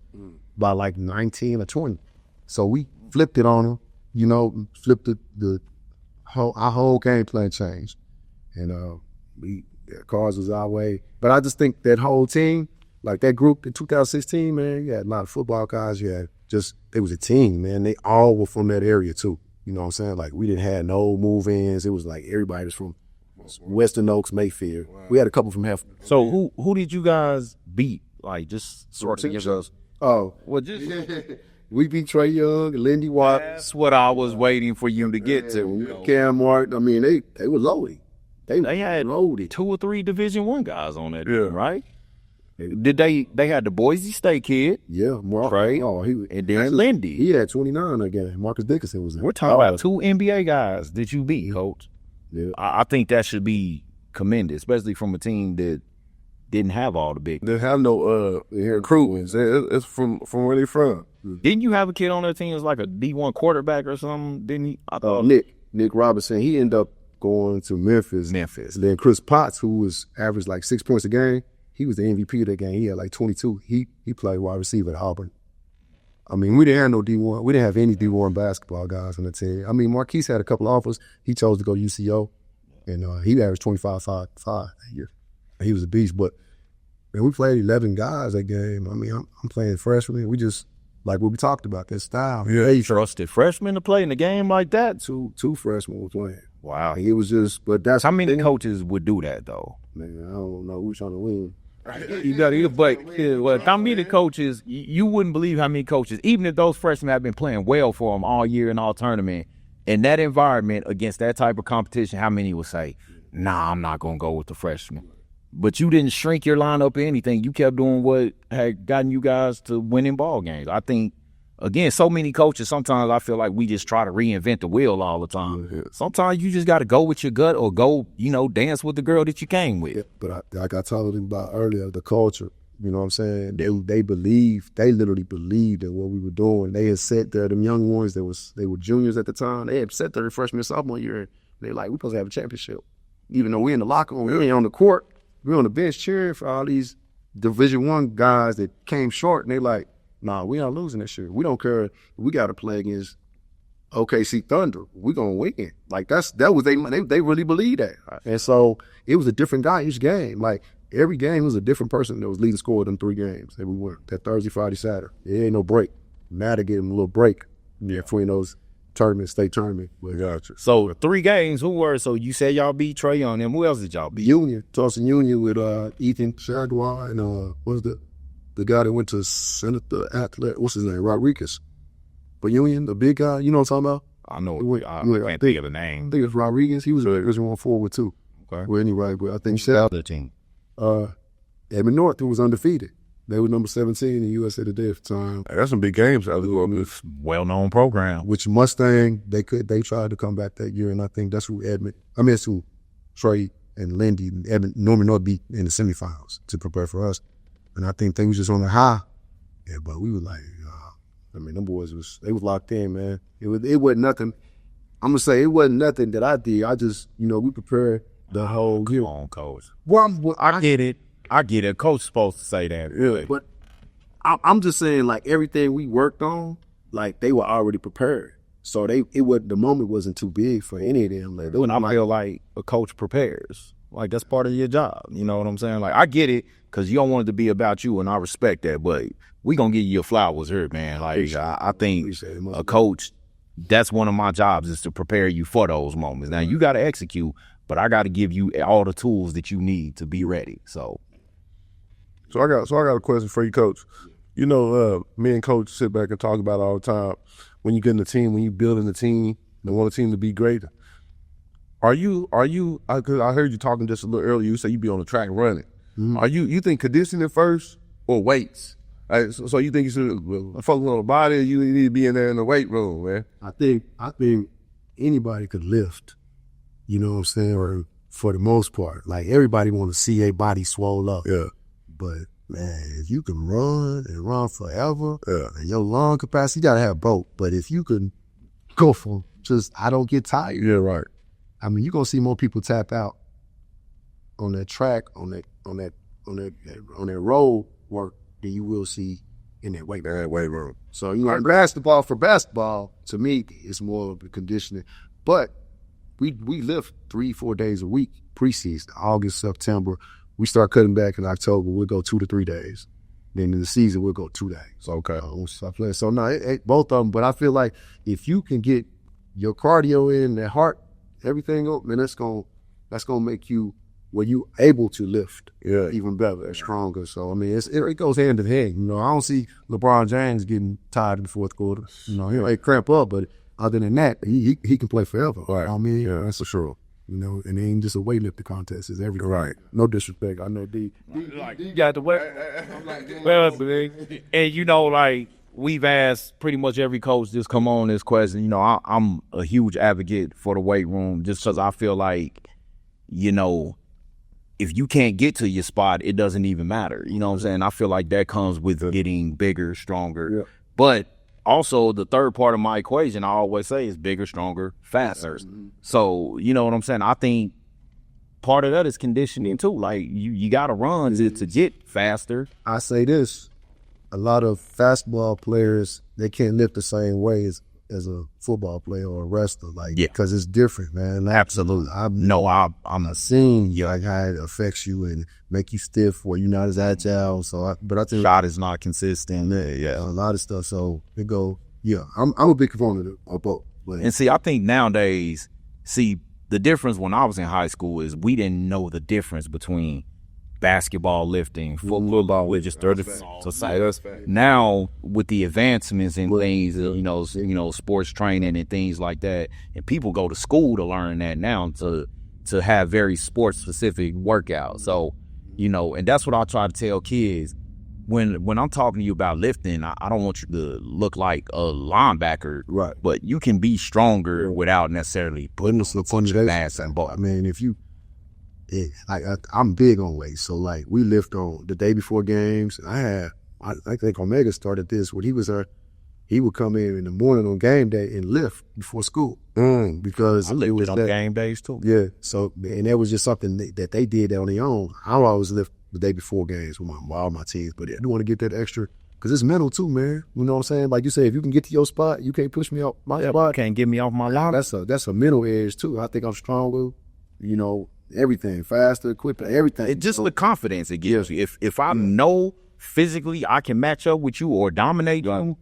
by like 19 or 20. So we flipped it on them, flipped our whole game plan changed. And the cards was our way. But I just think that whole team, like that group in 2016, man, you had a lot of football guys. They was a team, man. They all were from that area too. You know what I'm saying? Like we didn't have no move-ins. It was like everybody was from Western Oaks, Mayfield. Wow. We had a couple from half. So who did you guys beat? Like just sort of. Oh, well, just we beat Trey Young, Lindy Watt. That's what I was waiting for you to get to. Cam Martin. I mean, they were loaded. They had loaded 2 or 3 Division I guys on that team, right? Did they had the Boise State kid? Yeah, Trey. And then Lindy. He had 29 again. Marcus Dickinson was there. We're talking about 2 NBA guys that you beat, Coach. Yeah. I think that should be commended, especially from a team that didn't have all the big. They have no recruitments. It's from where they from. Didn't you have a kid on their team that was like a D1 quarterback or something? Didn't he? I thought Nick Robinson. He ended up going to Memphis. And then Chris Potts, who was averaged like 6 points a game, he was the MVP of that game. He had like 22. He played wide receiver at Auburn. I mean, we didn't have no D1. We didn't have any D1 basketball guys on the team. I mean, Marquise had a couple offers. He chose to go to UCO, and he averaged 25-5 that year. He was a beast. But man, we played 11 guys that game. I mean, I'm playing freshman. We just like what we talked about, that style. Yeah, you trusted freshmen to play in a game like that. Two freshmen were playing. Wow, it was just. But that's how many coaches would do that though. Man, I don't know. We're trying to win. But how many coaches, you wouldn't believe how many coaches, even if those freshmen have been playing well for them all year in all tournament, in that environment against that type of competition, how many would say, nah, I'm not going to go with the freshmen. But you didn't shrink your lineup or anything. You kept doing what had gotten you guys to winning ball games. I think, again, so many coaches, sometimes I feel like we just try to reinvent the wheel all the time. Yeah. Sometimes you just got to go with your gut or go, dance with the girl that you came with. Yeah, but like I told them about earlier, the culture, you know what I'm saying? They literally believed in what we were doing. They had sat there, them young ones, they were juniors at the time. They had sat there freshman, sophomore year, and they're like, we're supposed to have a championship. Even though we're in the locker room, we ain't on the court, we're on the bench cheering for all these Division I guys that came short, and they like, nah, we not losing this year. We don't care. We got to play against OKC Thunder. We're going to win. Like, that was they really believe that. And so it was a different guy each game. Like, every game was a different person that was leading scorer in 3 games that we won. That Thursday, Friday, Saturday. There ain't no break. Now to give them a little break between those state tournament. But gotcha. So the 3 games, who were? So you said y'all beat Trey Young. And who else did y'all beat? Tulsa Union with Ethan Shagwar and what was the guy that went to Senator Athlete, what's his name? Rodriguez. But Union, the big guy, you know what I'm talking about? I know. I can't think of the name. I think it's Rodriguez. He was a Division I forward too. Okay. Well, anyway, but I think the other team. Edmond North, who was undefeated. They were number 17 in USA Today at the time. That's some big games out there. It's a well-known program. Which Mustang, they tried to come back that year, and I think that's who that's who Trey and Lindy and Norman North beat in the semifinals to prepare for us. And I think they was just on the high. Yeah, but we were like, them boys was locked in, man. It wasn't nothing. I'm gonna say it wasn't nothing that I did. I just, we prepared the whole year. Come on, Coach. Well, I get it. Coach's supposed to say that. Really. But I'm just saying, like, everything we worked on, like, they were already prepared. So the moment wasn't too big for any of them. Like, I feel like a coach prepares. Like, that's part of your job. You know what I'm saying? Like, I get it because you don't want it to be about you, and I respect that. But we going to give you your flowers here, man. Like, I think a coach, that's one of my jobs is to prepare you for those moments. Now, you got to execute, but I got to give you all the tools that you need to be ready. So I got a question for you, Coach. You know, me and Coach sit back and talk about it all the time. When you get in the team, when you building the team, and want a team to be great. Are you? Because I heard you talking just a little earlier. You said you be on the track running. Mm-hmm. You think conditioning first or weights? So you think you should focus on the body, or you need to be in there in the weight room, man? I think anybody could lift. You know what I'm saying? Or for the most part, like everybody want to see a body swole up. Yeah. But man, if you can run and run forever, and your lung capacity, you gotta have both. But if you can go for just, I don't get tired. Yeah, right. I mean, you're gonna see more people tap out on that track, on that road work than you will see in that weight room. So you know, basketball to me is more of the conditioning. But we lift 3-4 days a week preseason, August, September. We start cutting back in October. We'll go 2 to 3 days. Then in the season we'll go 2 days. Okay. So no, both of them. But I feel like if you can get your cardio in, that heart, everything up, man, that's gonna make you where you able to lift even better and stronger. So I mean, it goes hand in hand. You know, I don't see LeBron James getting tired in the fourth quarter. You know, he might cramp up, but other than that, he can play forever. Right. I mean, yeah, that's for sure. You know, and it ain't just a weightlifting contest; it's everything. Right. No disrespect, I know D. You got the weight. Well, and you know, like, we've asked pretty much every coach just come on this question. You know, I'm a huge advocate for the weight room just because I feel like, you know, if you can't get to your spot, it doesn't even matter. You know what I'm saying? I feel like that comes with getting bigger, stronger. Yeah. But also the third part of my equation, I always say, is bigger, stronger, faster. Mm-hmm. So, you know what I'm saying? I think part of that is conditioning too. Like, you got to run to get faster. I say this. A lot of fastball players, they can't lift the same way as a football player or a wrestler, like, because it's different, man. Like, absolutely. I'm not seeing like how it affects you and make you stiff where you're not as agile. So, but I think shot is not consistent. Yeah, a lot of stuff. So it go. Yeah, I'm a big component of both. But, and see, I think nowadays, the difference when I was in high school is we didn't know the difference between basketball lifting, football, with just 30 to say. Now with the advancements in things, you know, sports training and things like that, and people go to school to learn that now to have very sports specific workouts. So, you know, and that's what I try to tell kids when I'm talking to you about lifting. I don't want you to look like a linebacker, right? But you can be stronger without necessarily putting a mass and ball. I mean, if you. I'm big on weight, so like we lift on the day before games. I think Omega started this when he would come in the morning on game day and lift before school because I lifted on game days too. Yeah, so and that was just something that they did on their own. I always lift the day before games with all my teams, but I do want to get that extra because it's mental too, man. You know what I'm saying? Like you say, if you can get to your spot, you can't push me off my spot. Can't get me off my line. That's a mental edge too. I think I'm stronger. You know. Everything, faster, quicker, everything. It just the confidence it gives you. If I know physically I can match up with you or dominate you,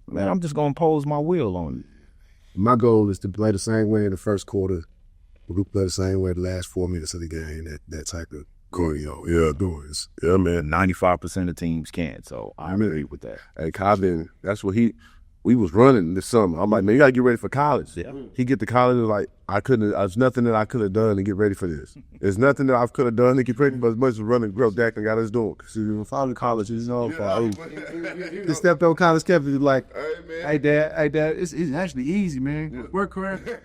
man, I'm just gonna impose my will on you. My goal is to play the same way in the first quarter. We play the same way the last 4 minutes of the game. That type of choreo. Yeah, man. 95% of teams can't. So I agree with that. Hey, Colin, that's what we was running this summer. I'm like, man, you gotta get ready for college. Yeah. He get to college and like, there's nothing that I could have done to get ready for this. There's nothing that I could have done to get ready, but as much as running, Grove Dak and got us doing. Because you follow college, it's all for Just stepped on college campus, like, hey, Dad, it's actually easy, man. Yeah. Work hard.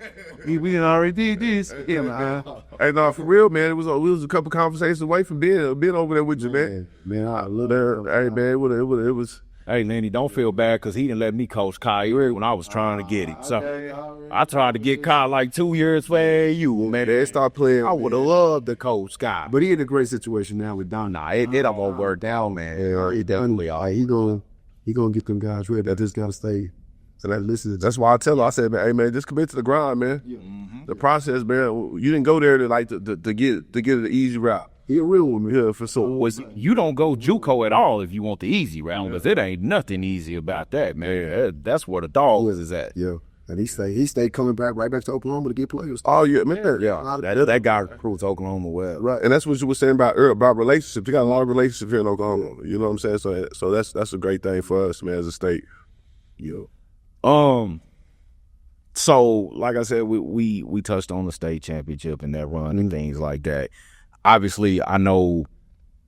we done already did this. Yeah, man. Hey, no, for real, man. We was a couple conversations away from being over there with you, man. Man, I love that. Hey, man, it was. Hey, Lenny, don't feel bad because he didn't let me coach Kyle when I was trying to get him. So I tried to get Kyle like 2 years for you, man. They start playing. I would have loved to coach Kyle. But he in a great situation now with Don. Nah, it don't work down, man. Yeah, it definitely are. He gonna get them guys ready. That just gotta stay And that's why I tell her, I said, man, hey man, just commit to the grind, man. Yeah. Mm-hmm. The process, man. You didn't go there to get an easy route. He a real one, man. Yeah, for sure. You don't go JUCO at all if you want the easy route, because it ain't nothing easy about that, man. That's where the dogs is at. Yeah. And he stayed coming right back to Oklahoma to get players. Oh yeah, man. Yeah, that guy recruits Oklahoma well. Right, and that's what you were saying about relationships. You got a lot of relationships here in Oklahoma. You know what I'm saying? So that's a great thing for us, man, as a state. Yeah. So like I said, we touched on the state championship and that run and things like that. Obviously, I know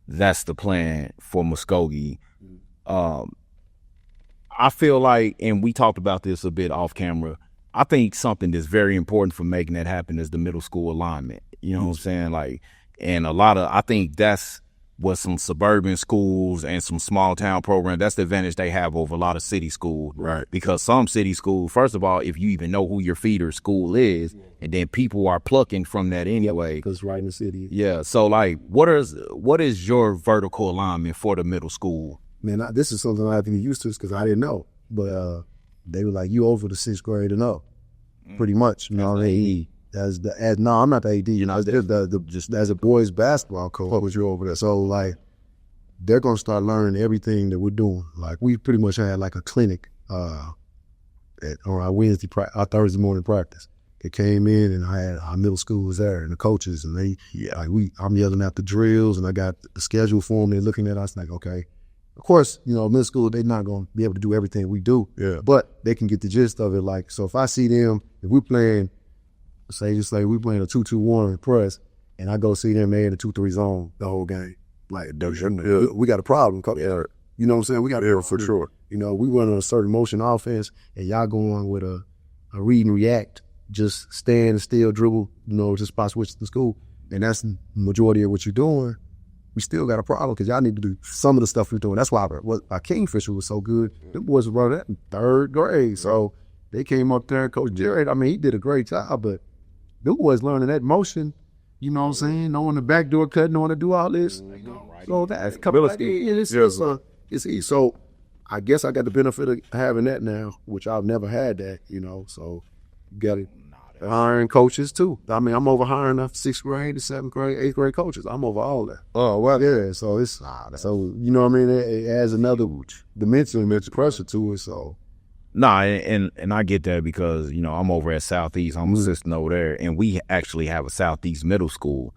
that's the plan for Muskogee. I feel like, and we talked about this a bit off camera, I think something that's very important for making that happen is the middle school alignment. You know what I'm saying? Like, and I think that's what some suburban schools and some small town programs, that's the advantage they have over a lot of city schools. Right. Because some city schools, first of all, if you even know who your feeder school is, and then people are plucking from that anyway. Because it's right in the city. Yeah. So like, what is your vertical alignment for the middle school? Man, this is something I have to get used to because I didn't know. But they were like, you over the 6th grade and up, pretty much. You know, no, I'm not the AD. You know, just as a boys basketball coach, you're over there. So like, they're gonna start learning everything that we're doing. Like, we pretty much had like a clinic on our Thursday morning practice. It came in and I had our middle school was there and the coaches and I'm yelling out the drills and I got the schedule for them. They're looking at us like, okay. Of course, you know, middle school, they're not going to be able to do everything we do, but they can get the gist of it. Like, so if I see them, if we're playing, say just like we're playing a 2-2-1 press, and I go see them in the 2-3 zone the whole game, like, we got a problem. You know what I'm saying? We got error for sure. You know, we run a certain motion offense, and y'all going with a read and react, just stand still, dribble, you know, just spot switch to school, and that's the majority of what you're doing. We still got a problem because y'all need to do some of the stuff we're doing. That's why our Kingfisher was so good. Them boys were running that in 3rd grade. So they came up there and Coach Jared, I mean, he did a great job, but them boys learning that motion, you know what I'm saying? Knowing the backdoor cut, knowing to do all this. So that's coming back in. It's easy. So I guess I got the benefit of having that now, which I've never had that, you know. So you got to hiring coaches too. I mean, I'm over hiring the 6th grade, the 7th grade, 8th grade coaches. I'm over all that. Oh, well, yeah. So it's so you know what I mean. It adds another dimension, mental pressure to it. So, and I get that because you know I'm over at Southeast. I'm assistant over there, and we actually have a Southeast middle school,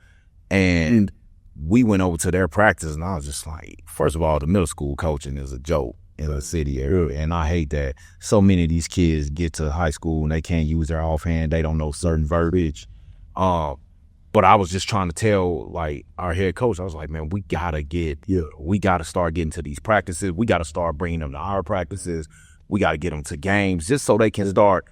and we went over to their practice, and I was just like, first of all, the middle school coaching is a joke in the city area, and I hate that so many of these kids get to high school and they can't use their offhand. They don't know certain verbiage. But I was just trying to tell like our head coach, I was like, man, we gotta start getting to these practices. We gotta start bringing them to our practices. We gotta get them to games just so they can start,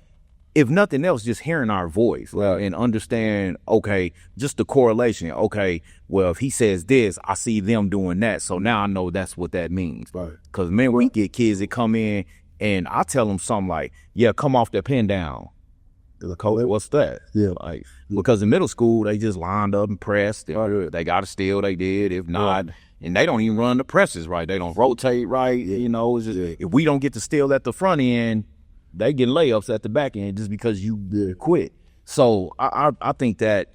if nothing else, just hearing our voice and understand, okay, just the correlation. Okay, well, if he says this, I see them doing that. So now I know that's what that means. Right. Because, man, we get kids that come in and I tell them something like, yeah, come off that pin down. The coach, what's that? Yeah. Like, because in middle school, they just lined up and pressed. They got to steal, they did. If not, and they don't even run the presses right. They don't rotate right. You know, it's just, if we don't get to steal at the front end, they get layups at the back end just because you quit. So I think that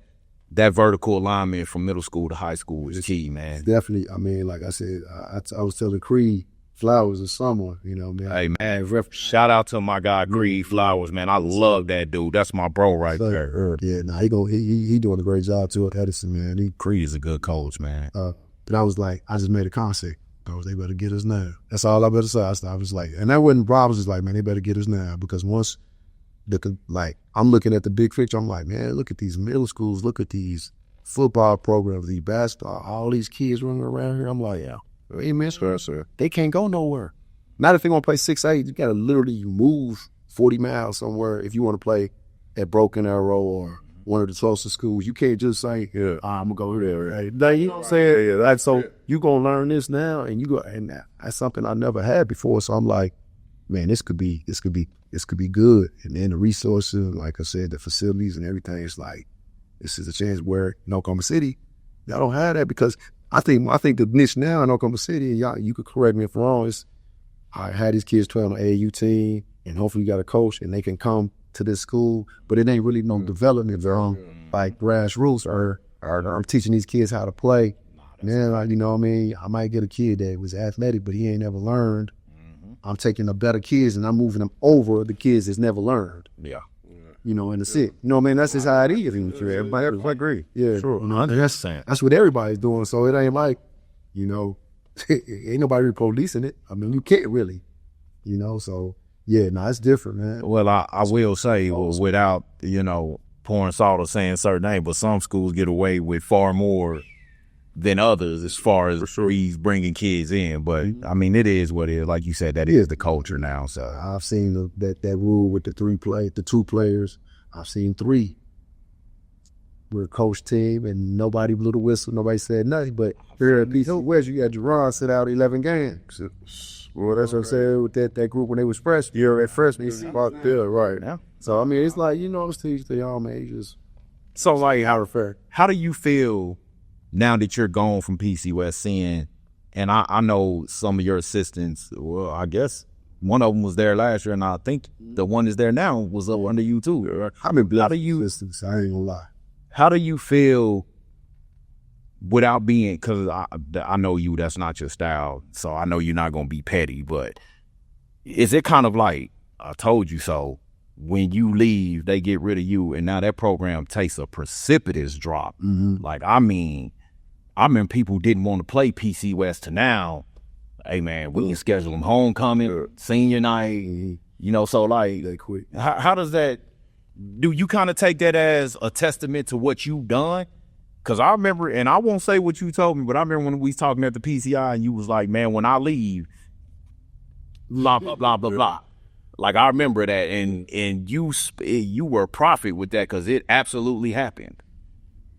vertical alignment from middle school to high school is key, man. Definitely. I mean, like I said, I was telling Creed Flowers this summer, you know, man. Hey, man, shout out to my guy Creed Flowers, man. I love that dude. That's my bro right there. Yeah, he doing a great job too at Edison, man. Creed is a good coach, man. But I was like, I just made a concept. They better get us now. That's all I better say. I was like, and that wasn't Rob was just like, man, they better get us now because once I'm looking at the big picture, I'm like, man, look at these middle schools, look at these football programs, these basketball, all these kids running around here. I'm like, yeah, amen, sir. They can't go nowhere. Not if they're gonna play 6A, you gotta literally move 40 miles somewhere if you want to play at Broken Arrow or one of the closest schools. You can't just say, I'm gonna go there. Hey, now, you know what I'm saying? So you gonna learn this now, and and that's something I never had before. So I'm like, man, this could be good. And then the resources, like I said, the facilities and everything. It's like this is a chance where in Oklahoma City, y'all don't have that because I think the niche now in Oklahoma City, and y'all, you could correct me if I'm wrong. Is I had these kids playing on the AAU team, and hopefully you got a coach and they can come to this school, but it ain't really no development. They're on like grassroots or I'm teaching these kids how to play. Man, you know what I mean? I might get a kid that was athletic, but he ain't never learned. I'm taking the better kids and I'm moving them over the kids that's never learned. Yeah. You know, and that's it. You know what I mean? That's just how it is. Everybody, I agree. Yeah. Sure. You know, that's what everybody's doing. So it ain't like, you know, ain't nobody really policing it. I mean, you can't really, you know, so yeah, no, it's different, man. Well, I will say, without, you know, pouring salt or saying certain names, but some schools get away with far more than others as far as bringing kids in. But I mean, it is what it is. Like you said, that is the culture now. So I've seen that rule with the two players. I've seen 3. We're a coach team and nobody blew the whistle. Nobody said nothing. But here at PC West, you got Jerron sit out 11 games. Well, that's what I'm saying with that group when they was freshmen. You're at freshman, he's about there, right? Yeah. So I mean, it's like, you know, I'm still to y'all, man. Just so like, how do you feel now that you're gone from PC West, seeing, and I know some of your assistants, well, I guess one of them was there last year, and I think the one that's there now was up under you too. I've been blessed with assistants, I ain't gonna lie. How do you feel without being, because I know you, that's not your style, so I know you're not going to be petty, but is it kind of like, I told you so, when you leave, they get rid of you, and now that program takes a precipitous drop? Like, I mean people didn't want to play PC West to now, hey man, we can schedule them homecoming, senior night, you know, so like, they quit. How does that, do you kind of take that as a testament to what you've done? Because I remember, and I won't say what you told me, but I remember when we was talking at the PCI and you was like, man, when I leave, blah, blah, blah, blah, blah. Like, I remember that, and you were a prophet with that because it absolutely happened.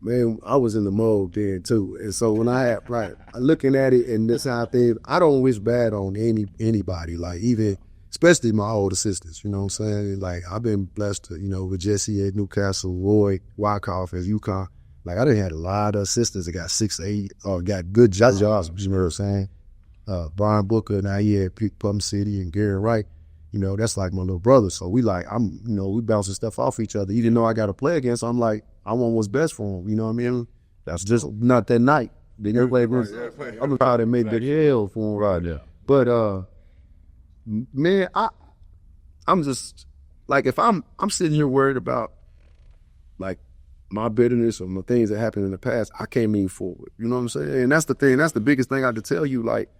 Man, I was in the mode then too. And so when I'm looking at it and this how things, I don't wish bad on anybody, like even, especially my old assistants, you know what I'm saying? Like, I've been blessed to, you know, with Jesse at Newcastle, Roy Wyckoff at UConn. Like, I done had a lot of assistants that got 6, 8, or got good jobs, you know what I'm saying? Brian Booker, now he at Plum City, and Gary Wright, you know, that's like my little brother. So we we bouncing stuff off each other. Even though I got to play against, I'm like, I want what's best for him, you know what I mean? That's just not that night. They never played against, I'm proud to make the hell for him right there. But, man, I'm just, like, if I'm sitting here worried about, like, my bitterness or my things that happened in the past, I can't move forward. You know what I'm saying? And that's the thing. That's the biggest thing I could tell you. Like,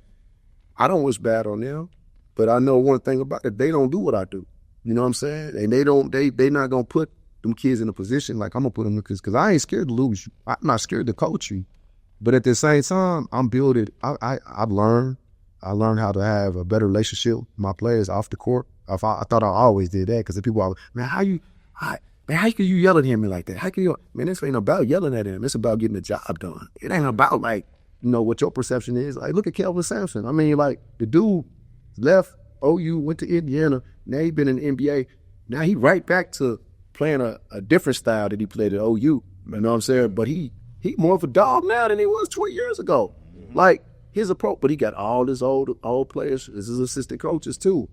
I don't wish bad on them, but I know one thing about it. They don't do what I do. You know what I'm saying? And they not going to put them kids in a position like I'm going to put them in, because I ain't scared to lose you. I'm not scared to coach you. But at the same time, I'm building. I've learned. I learned how to have a better relationship with my players off the court. I thought I always did that, because the people are, man, how can you yell at him like that? How can you, man, this ain't about yelling at him. It's about getting the job done. It ain't about, like, you know, what your perception is. Like, look at Kelvin Sampson. I mean, like, the dude left OU, went to Indiana. Now he been in the NBA. Now he right back to playing a different style that he played at OU. You know what I'm saying? But he more of a dog now than he was 20 years ago. Like, his approach, but he got all his old players as his assistant coaches too.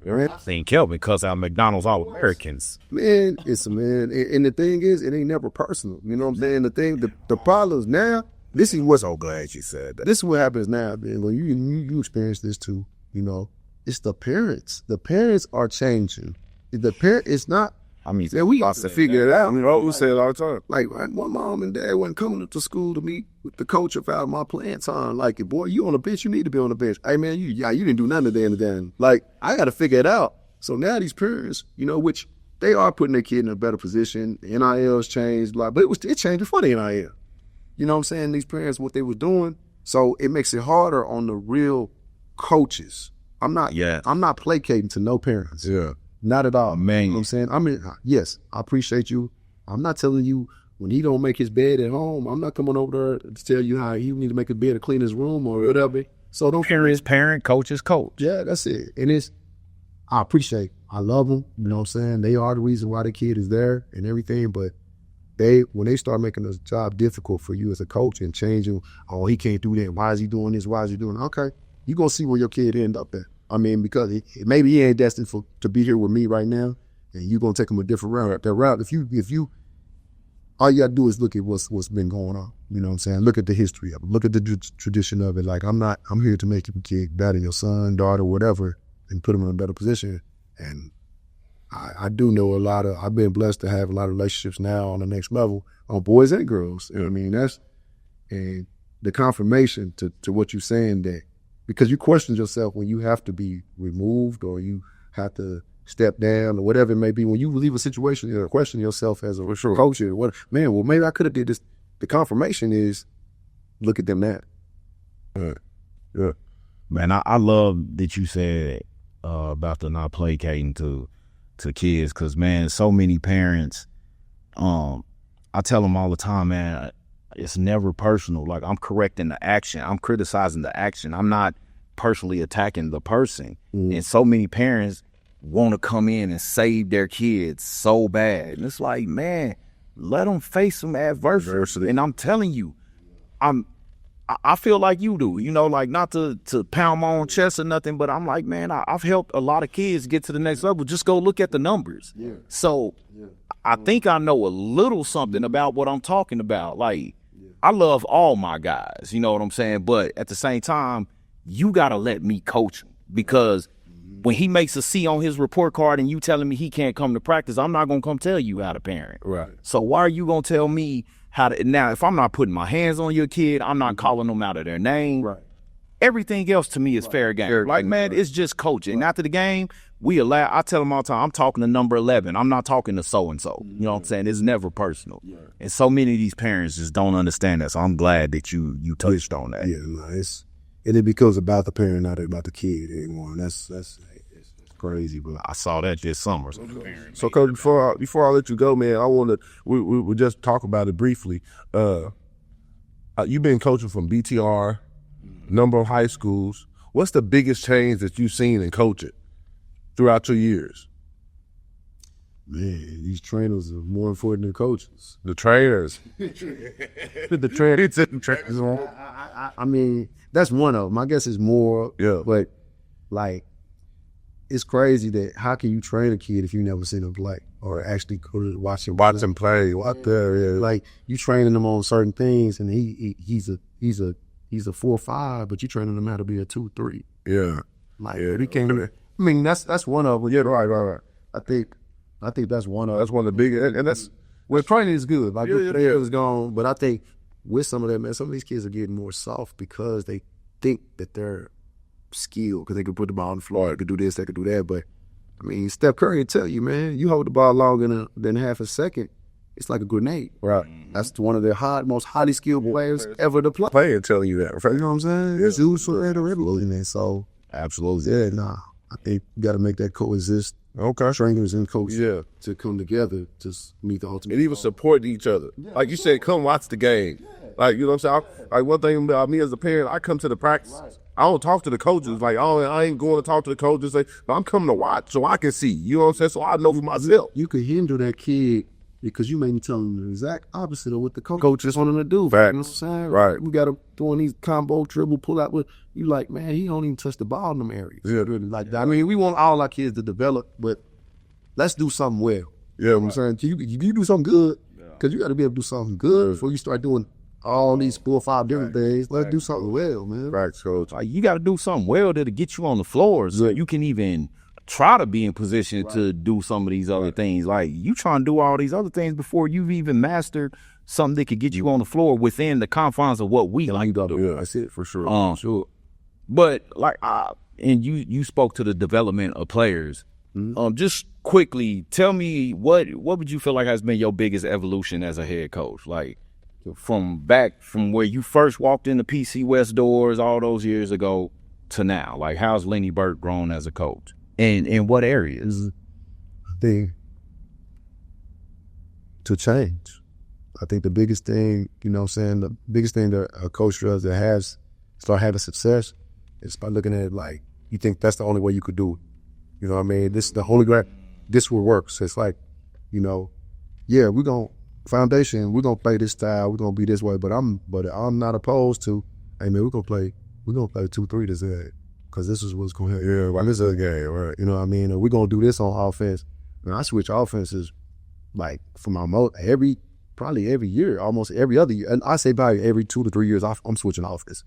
I seen Kelvin cuss out McDonald's All-Americans. Man, and the thing is, it ain't never personal. You know what I'm saying? The problem is now, this is what's, so glad you said that. This is what happens now, man. When you experience this too, you know, it's the parents. The parents are changing. The parent, it's not, I mean, we got to figure it out. I mean, we say it all the time. Like, my mom and dad wasn't coming to school to meet with the coach about my playing time. Like, boy, you on the bench, you need to be on the bench. Hey, man, you didn't do nothing today in the day. Like, I got to figure it out. So now these parents, you know, which they are putting their kid in a better position. The NIL's changed, like, but it changed before the NIL. You know what I'm saying? These parents, what they was doing. So it makes it harder on the real coaches. I'm not placating to no parents. Yeah. Not at all. Man. You know what I'm saying? I mean, yes, I appreciate you. I'm not telling you when he don't make his bed at home, I'm not coming over there to tell you how he need to make a bed to clean his room or whatever. So don't. Parent, coach is coach. Yeah, that's it. And I appreciate, I love them. You know what I'm saying? They are the reason why the kid is there and everything. But when they start making the job difficult for you as a coach and changing, oh, he can't do that. Why is he doing this? Why is he doing that? Okay, you're going to see where your kid end up at. I mean, because maybe he ain't destined to be here with me right now, and you're gonna take him a different route. That route, if you, all you gotta do is look at what's been going on. You know what I'm saying? Look at the history of it. Look at the tradition of it. Like, I'm here to make your kid better, your son, daughter, whatever, and put them in a better position. And I do know I've been blessed to have a lot of relationships now on the next level on boys and girls. You know what I mean? And the confirmation to what you're saying, that because you question yourself when you have to be removed or you have to step down or whatever it may be. When you leave a situation, you question yourself as a coach. Well, maybe I could have did this. The confirmation is, look at them now. Yeah. Man, I love that you said about the not placating to kids, because, man, so many parents, I tell them all the time, man, it's never personal. Like, I'm correcting the action. I'm criticizing the action. I'm not personally attacking the person. And so many parents want to come in and save their kids so bad. And it's like, man, let them face some adversity. And I'm telling you, I feel like you do, like, not to pound my own chest or nothing, but I'm like, man, I've helped a lot of kids get to the next level. Just go look at the numbers. Yeah. So I think I know a little something about what I'm talking about. Like, I love all my guys, you know what I'm saying? But at the same time, you got to let me coach him, because when he makes a C on his report card and you telling me he can't come to practice, I'm not going to come tell you how to parent. Right. So why are you going to tell me how to? Now, if I'm not putting my hands on your kid, I'm not calling them out of their name. Right. Everything else to me is fair game. Like, man, it's just coaching. And after the game, I tell them all the time, I'm talking to number 11. I'm not talking to so-and-so. You know what I'm saying? It's never personal. Yeah. And so many of these parents just don't understand that. So I'm glad that you touched on that. Yeah, no, it becomes about the parent, not about the kid anymore. And that's crazy, but I saw that this summer. So, Coach, before I let you go, man, I want to we just talk about it briefly. You've been coaching from BTR, number of high schools. What's the biggest change that you've seen in coaching throughout your years? Man, these trainers are more important than coaches. The trainers. The trainers. I mean, that's one of them. I guess it's more. Yeah. But, like, it's crazy that how can you train a kid if you never seen him play or actually go to watch him play? What the? Yeah. Like, you training him on certain things, and he's a 4-5, but you training him how to be a 2-3. Yeah. Like, we can't. I mean, that's one of them. Yeah, right. I think that's one of. That's one of the big, and that's well, training is good. Like, is gone, but I think with some of that, man, some of these kids are getting more soft because they think that they're skilled, because they could put the ball on the floor, they could do this, they could do that. But I mean, Steph Curry will tell you, man, you hold the ball longer than half a second, it's like a grenade. Right. That's one of the most highly skilled players ever to play. Playing telling you that. You know what I'm saying? Yeah. Zeus for everybody. So absolutely. Yeah, nah. I think you got to make that coexist. Okay. Trainers and coaches to come together to meet the ultimate. And even support each other. Yeah, like you said, come watch the game. Yeah. Like, you know what I'm saying? Like, one thing about me as a parent, I come to the practice. Right. I don't talk to the coaches. Like, I ain't going to talk to the coaches. Like, I'm coming to watch so I can see. You know what I'm saying? So I know for myself. You could hinder that kid because you may be telling them the exact opposite of what the coach just want them to do. Fact. You know what I'm saying? Right. We got to doing these combo, dribble, pull out. You like, man, he don't even touch the ball in them areas. Yeah. Like that. I mean, we want all our kids to develop, but let's do something well. Yeah. I'm saying, you do something good, because you got to be able to do something good before you start doing all these 4 or 5 different things. Let's do something well, man. Right, Coach. Like, you got to do something well that'll get you on the floor so you can even try to be in position to do some of these other things. Like, you trying to do all these other things before you've even mastered something that could get you on the floor within the confines of what we like to do. Yeah, that's it for sure. Sure. But, like, and you spoke to the development of players. Mm-hmm. Just quickly, tell me what would you feel like has been your biggest evolution as a head coach? Like, from where you first walked in the PC West doors all those years ago to now. Like, how's Lenny Bert grown as a coach? And in what areas? I think to change. I think the biggest thing, you know what I'm saying, the biggest thing that a coach does that start having success is by looking at it like, you think that's the only way you could do it. You know what I mean? This is the holy grail. This will work. So it's like, you know, yeah, we're going to foundation, we're going to play this style, we're going to be this way, but I'm not opposed to, hey man, we're going to play 2-3 this day. because this is what's going to happen. Yeah, well, this is a game, right? You know what I mean? Or we're going to do this on offense. And I switch offenses like for my probably every year, almost every other year. And I say probably every 2 to 3 years, I'm switching offense.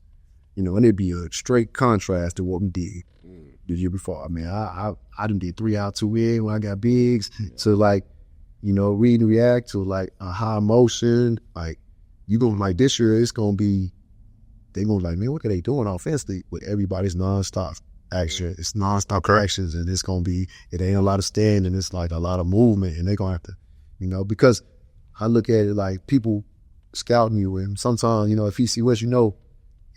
You know, and it'd be a straight contrast to what we did the year before. I mean, I done did 3 out, 2 in when I got bigs. So like, you know, read and react to like a high motion. Like you gonna like this year, it's gonna be. They gonna like, man, what are they doing offensively? With everybody's nonstop action. It's nonstop actions, and it's gonna be. It ain't a lot of standing. It's like a lot of movement, and they gonna have to, you know, because I look at it like people scouting you, and sometimes, you know, if PC West, you know,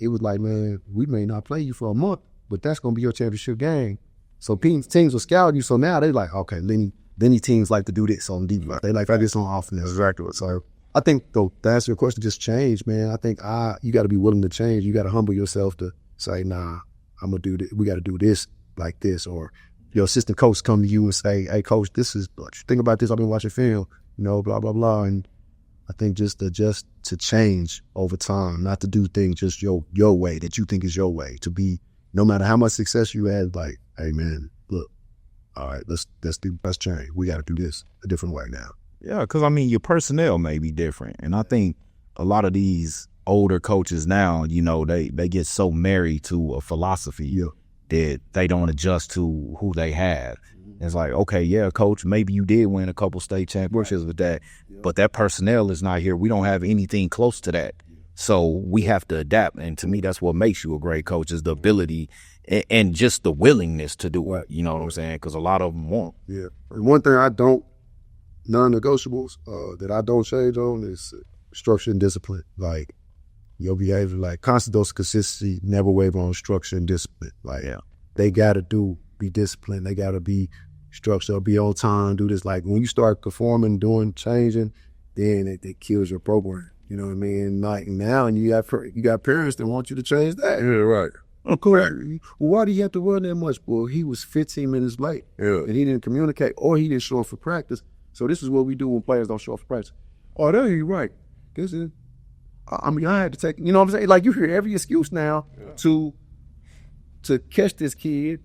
it was like, man, we may not play you for a month, but that's gonna be your championship game. So teams will scout you. So now they like, okay, Lenny teams like to do this on defense. They like this on offense. Exactly. So I think, though, to answer your question, just change, man. I think you got to be willing to change. You got to humble yourself to say, nah, I'm going to do this. We got to do this like this. Or your assistant coach come to you and say, hey, coach, this is, think about this. I've been watching film, you know, blah, blah, blah. And I think just to change over time, not to do things just your way that you think is your way. To be, no matter how much success you had, like, hey, man, look, all right, let's change. We got to do this a different way now. Yeah, because, I mean, your personnel may be different. And I think a lot of these older coaches now, you know, they get so married to a philosophy that they don't adjust to who they have. It's like, okay, yeah, coach, maybe you did win a couple state championships with that, but that personnel is not here. We don't have anything close to that. So we have to adapt. And to me, that's what makes you a great coach, is the ability and just the willingness to do it. You know what I'm saying? Because a lot of them won't. Yeah. And one thing non-negotiables that I don't change on is structure and discipline. Like your behavior, like constant dose of consistency, never waver on structure and discipline. Like they gotta be disciplined. They gotta be structured, be on time, do this. Like when you start conforming, changing, then it kills your program. You know what I mean? Like now, and you got parents that want you to change that. Yeah, right. Correct. Well, why do you have to run that much? Well, he was 15 minutes late, and he didn't communicate, or he didn't show up for practice. So this is what we do when players don't show up for practice. Oh, there you're right. This is, I mean, I had to take, you know what I'm saying? Like you hear every excuse now to catch this kid.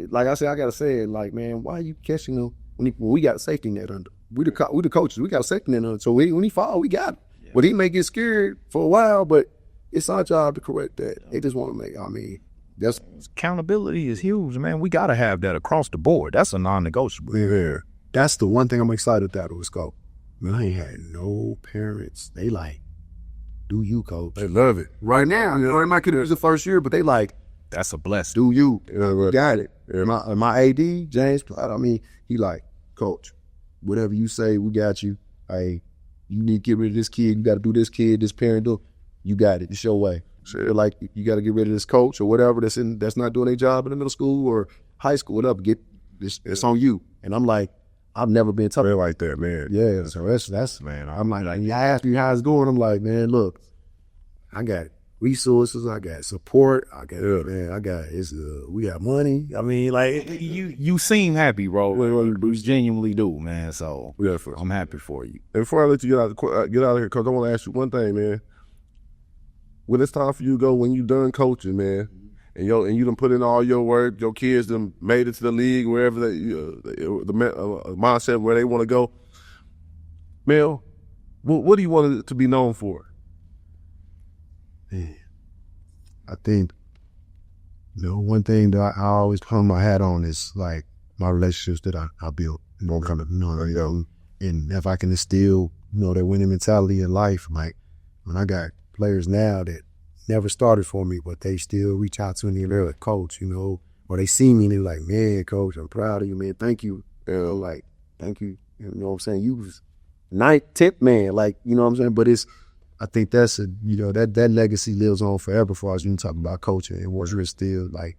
Like I said, I gotta say it. Like, man, why are you catching him when we got a safety net under? We the coaches. We got a safety net under. So when he fall, we got him. Yeah. But he may get scared for a while, but it's our job to correct that. They just want to make. I mean, that's accountability is huge, man. We gotta have that across the board. That's a non-negotiable. Yeah. That's the one thing I'm excited that was go. Man, I ain't had no parents. They like, do you, coach? They love it. Right now, you know, my kid is the first year, but they like, that's a blessing. Do you? Yeah, got it. Yeah. My AD, James, I mean, he like, coach, whatever you say, we got you. Hey, you need to get rid of this kid. You got to do this kid, this parent do. You got it. It's your way. Sure. Like you got to get rid of this coach or whatever that's not doing their job in the middle school or high school, whatever. It's on you. And I'm like, I've never been tough like that, man. Yeah, so that's man. I'm like, I ask you how it's going. I'm like, man, look, I got resources, I got support, we got money. I mean, like you seem happy, bro. You genuinely do, man. So I'm happy for you. And before I let you get out of here, because I want to ask you one thing, man. When it's time for you to go, when you done coaching, man, and you done put in all your work, your kids done made it to the league, wherever the mindset where they want to go. Mel, what do you want it to be known for? Man, I think, one thing that I always put my hat on is like my relationships that I built. And if I can instill, that winning mentality in life, like when I got players now that never started for me, but they still reach out to me and they're like, coach, or they see me and they're like, man, coach, I'm proud of you, man. Thank you. Like, thank you. You know what I'm saying? You was 9th, 10th man, like, you know what I'm saying? But I think that's that legacy lives on forever for us. You talk about coaching and what's still like,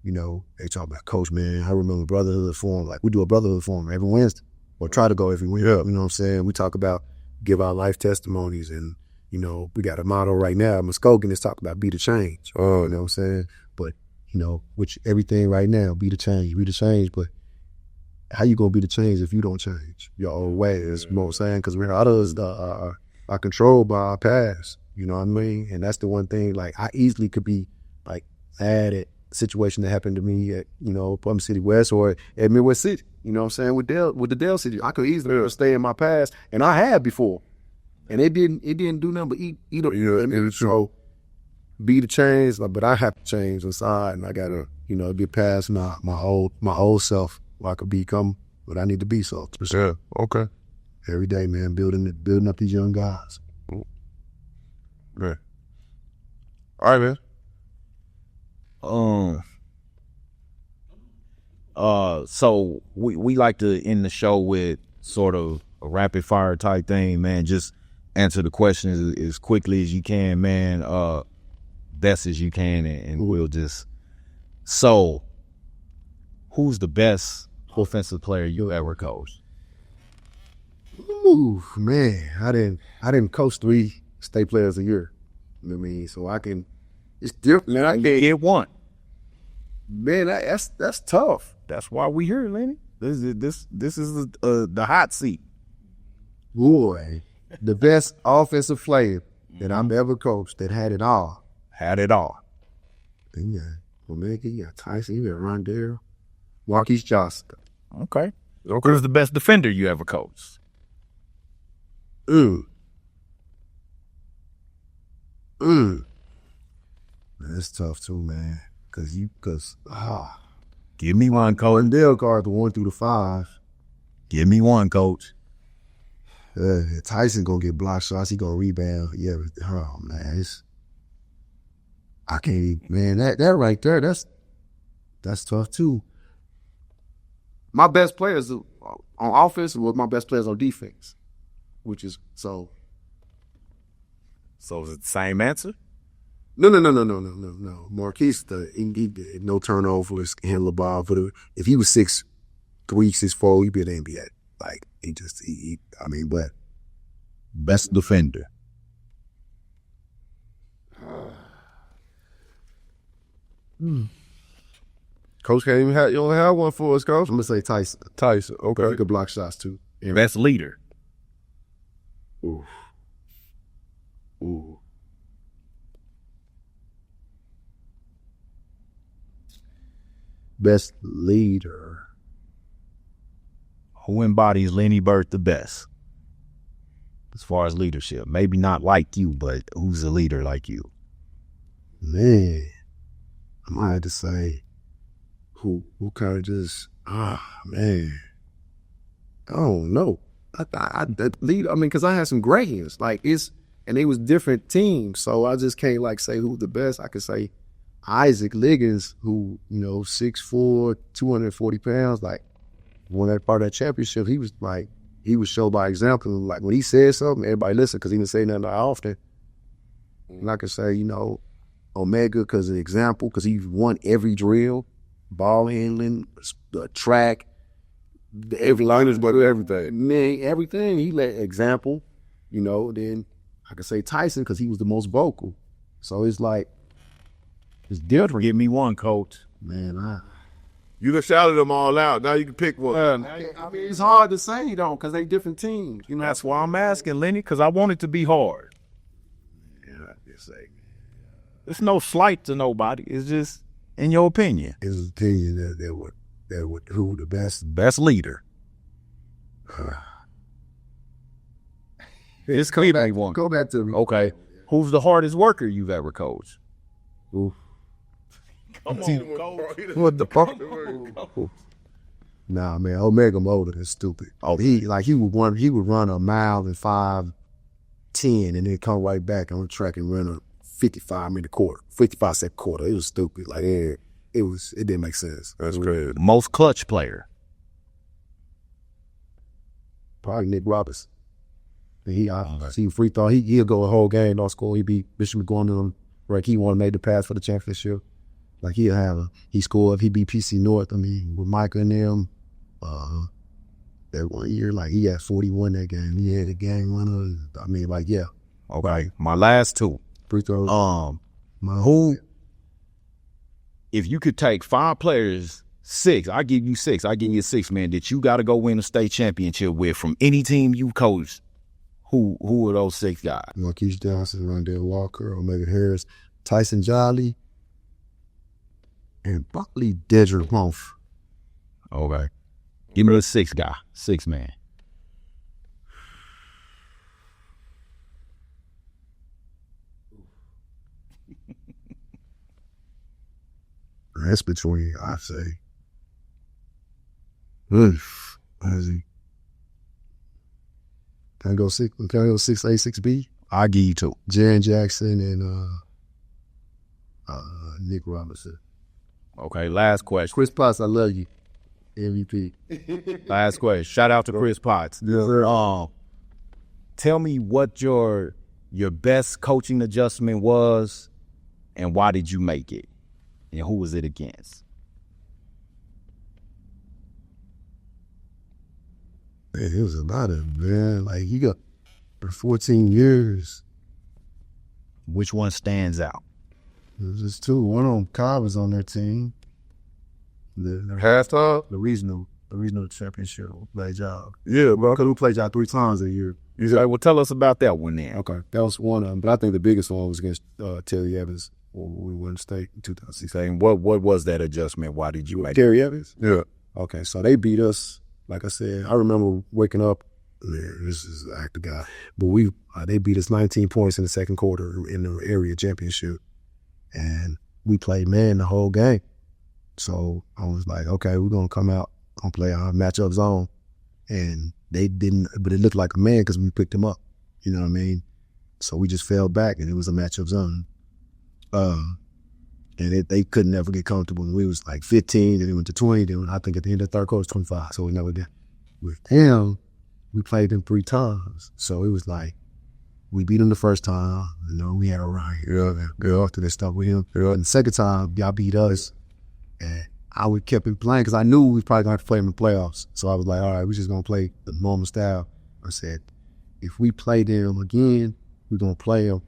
they talk about coach, man. I remember Brotherhood Forum. Like we do a Brotherhood Forum every Wednesday or try to go every Wednesday. You know what I'm saying? We talk about give our life testimonies and, we got a motto right now. Muscogee is talking about be the change. Oh, you know what I'm saying? But, which everything right now, be the change. But how you going to be the change if you don't change your own ways? You know what I'm saying? Because we're others are controlled by our past. You know what I mean? And that's the one thing, like, I easily could be, like, mad at situation that happened to me at, Plum City West or at Midwest City. You know what I'm saying? With the Dell City, I could easily stay in my past, and I had before, and it didn't do nothing but eat. And so Be the change, but I have to change inside, and I gotta, get past my old self, where I could become what I need to be. So yeah, okay. Every day, man, building up these young guys. Okay. All right, man. So we like to end the show with sort of a rapid fire type thing, man. Just answer the questions as quickly as you can, man. Best as you can, and we'll just. So, who's the best offensive player you ever coached? Ooh, man, I didn't coach 3 state players a year. You know what I mean? So I can. It's different. I can get one. Man, that's tough. That's why we here, Lenny. This is the hot seat. Boy, the best offensive player that I've ever coached that had it all. Had it all. Yeah, Omega, you got Tyson, you got Rondell, Marquise Johnson. Okay. Who's the best defender you ever coached? That's tough too, man. Give me one, coach. Rondell guard the 1 through the 5. Give me one, coach. Tyson gonna get block shots. He gonna rebound. Yeah, oh man, I can't even, man. That right there, that's tough too. My best players on offense was my best players on defense, which is so. So is it the same answer? No. Marquise, he no turnovers, handle the ball. If he was 6'3", 6'4", he'd be in the NBA. Like but best defender. Coach can't even you don't have one for us, Coach. I'm gonna say Tyson. Tyson, okay. He could block shots too. Best leader. Ooh. Best leader. Who embodies Lenny Bert the best? As far as leadership. Maybe not like you, but who's a leader like you? Man, I might have to say who kind of just, man. I don't know. Because I had some great ones. And they was different teams, so I just can't say who's the best. I could say Isaac Liggins, who 6'4", 240 pounds, won that part of that championship. He was show by example. Like when he said something, everybody listened because he didn't say nothing that often. And I could say Omega because of the example, because he won every drill, ball handling, track, Liners, but everything. Man, everything. He led example, then I could say Tyson because he was the most vocal. So it's different. Give me one, coach. Man, You just shouted them all out. Now you can pick one. It's hard to say though because they different teams. That's why I'm asking, Lenny, because I want it to be hard. Yeah, I just say. It's no slight to nobody. It's just in your opinion. It's an opinion that would who the best leader. It's go back to me. Okay. Who's the hardest worker you've ever coached? Ooh. Come on, coach. What the fuck? Nah, man, Omega Motor is stupid. Oh, he would run a mile in 5:10 and then come right back on the track and run a 55-second quarter. It was stupid. It didn't make sense. That's crazy. Most clutch player. Probably Nick Roberts. He free throw. He'll go a whole game, don't score. He beat Bishop McGowan he wanted to make the pass for the championship. He scored. He beat PC North. With Micah and them, that one year, he had 41 that game. He had a game winner. Yeah. Okay. My last two. Free throws. Who, if you could take 5 players, 6, I give you 6. I give you 6, man, that you got to go win a state championship with from any team you coached. Who are those 6 guys? Marquise Johnson, Rondell Walker, Omega Harris, Tyson Jolly, and probably Dedrick Month. Okay. Give me the 6 guy, 6 man. That's between, I say. What is he? Can I go 6A, 6B? I'll give you 2. Jaren Jackson and Nick Robinson. Okay, last question. Chris Potts, I love you. MVP. Last question. Shout out to Chris Potts. Yeah. Tell me what your best coaching adjustment was and why did you make it? And who was it against? Man, it was a lot of them, man. Like, he got for 14 years. Which one stands out? It was just 2. One of them, Cobb, was on their team. The regional championship play job. Yeah, bro. Because we played y'all 3 times a year. Okay, well, tell us about that one then. Okay, that was one of them. But I think the biggest one was against Terry Evans when we won state in 2016. What was that adjustment? Why did you make it? Terry Evans? Yeah. Okay, so they beat us. Like I said, I remember waking up. Man, this is the actor guy. But they beat us 19 points in the second quarter in the area championship. And we played man the whole game. So I was like, okay, we're going to come out, going to play our matchup zone. And they didn't, but it looked like a man because we picked him up. You know what I mean? So we just fell back and it was a matchup zone. And they couldn't never get comfortable. We was like 15, then it went to 20. Then I think at the end of the third quarter, it was 25. So we never did. With him, we played him 3 times. So it was like, we beat him the first time. You know, we had a run. Go after this stuff with him. And the second time, y'all beat us. And I would kept him playing because I knew we was probably going to have to play him in the playoffs. So I was like, all right, we're just going to play the normal style. I said, if we play them again, we're going to play them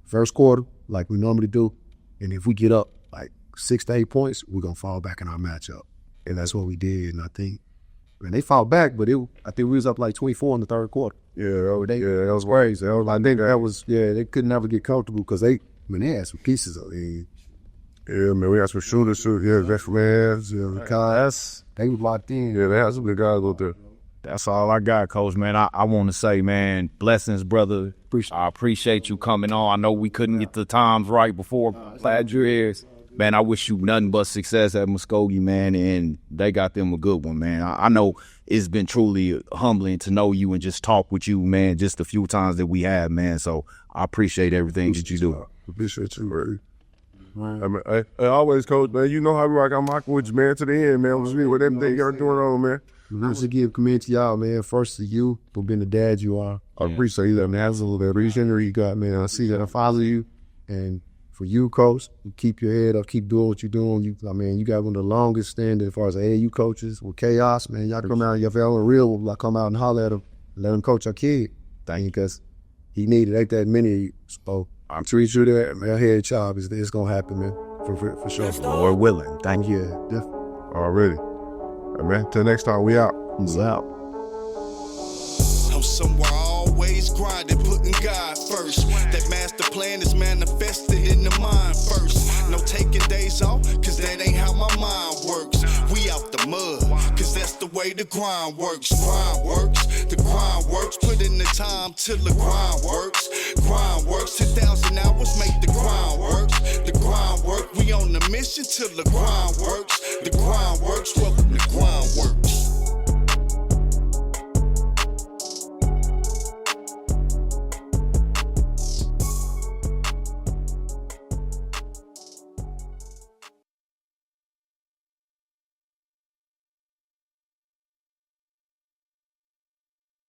first quarter like we normally do. And if we get up like 6 to 8 points, we're going to fall back in our matchup. And that's what we did. And I think, they fought back, but I think we was up like 24 in the third quarter. Yeah, that was crazy. I think that was, they could never get comfortable because they had some pieces of it. Yeah, man, we had some shooters, veterans. They was locked in. Yeah, they had some good guys out there. That's all I got, Coach, man. I want to say, man, blessings, brother. I appreciate you coming on. I know we couldn't get the times right before. Glad you're here. Man, I wish you nothing but success at Muskogee, man, and they got them a good one, man. I know it's been truly humbling to know you and just talk with you, man, just a few times that we have, man. So I appreciate everything that you do. Appreciate you, man. I mean, I always, Coach, man, you know how we rock. I'm rocking with you, man, to the end, man. With everything y'all doing on, man. I want to give commend to y'all, man. First to you for being the dad you are. I appreciate you, man. That's a little bit of reason you got, man. I see that I follow you. And for you, Coach, you keep your head up, keep doing what you're doing. You got one of the longest standing as far as AAU coaches with Chaos, man. Y'all come out, y'all real, like come out and holler at him, let him coach our kid. Thank you, because he needed ain't that many of you. So I'm treat you that, man. Head job is it's gonna happen, man, for sure. Lord willing. Thank you. Yeah, definitely. Already. Right, man. Till next time, we out. He's out. I'm somewhere always grinding, putting God first. That master plan is manifested in the mind first. No taking days off, cause that ain't how my mind works. We out the mud, cause that's the way the grind works. Grind works, the grind works. Put in the time till the grind works. Grind works, 10,000 hours make the grind works. The grind work, we on the mission till the grind works. The grind works, welcome to grind work.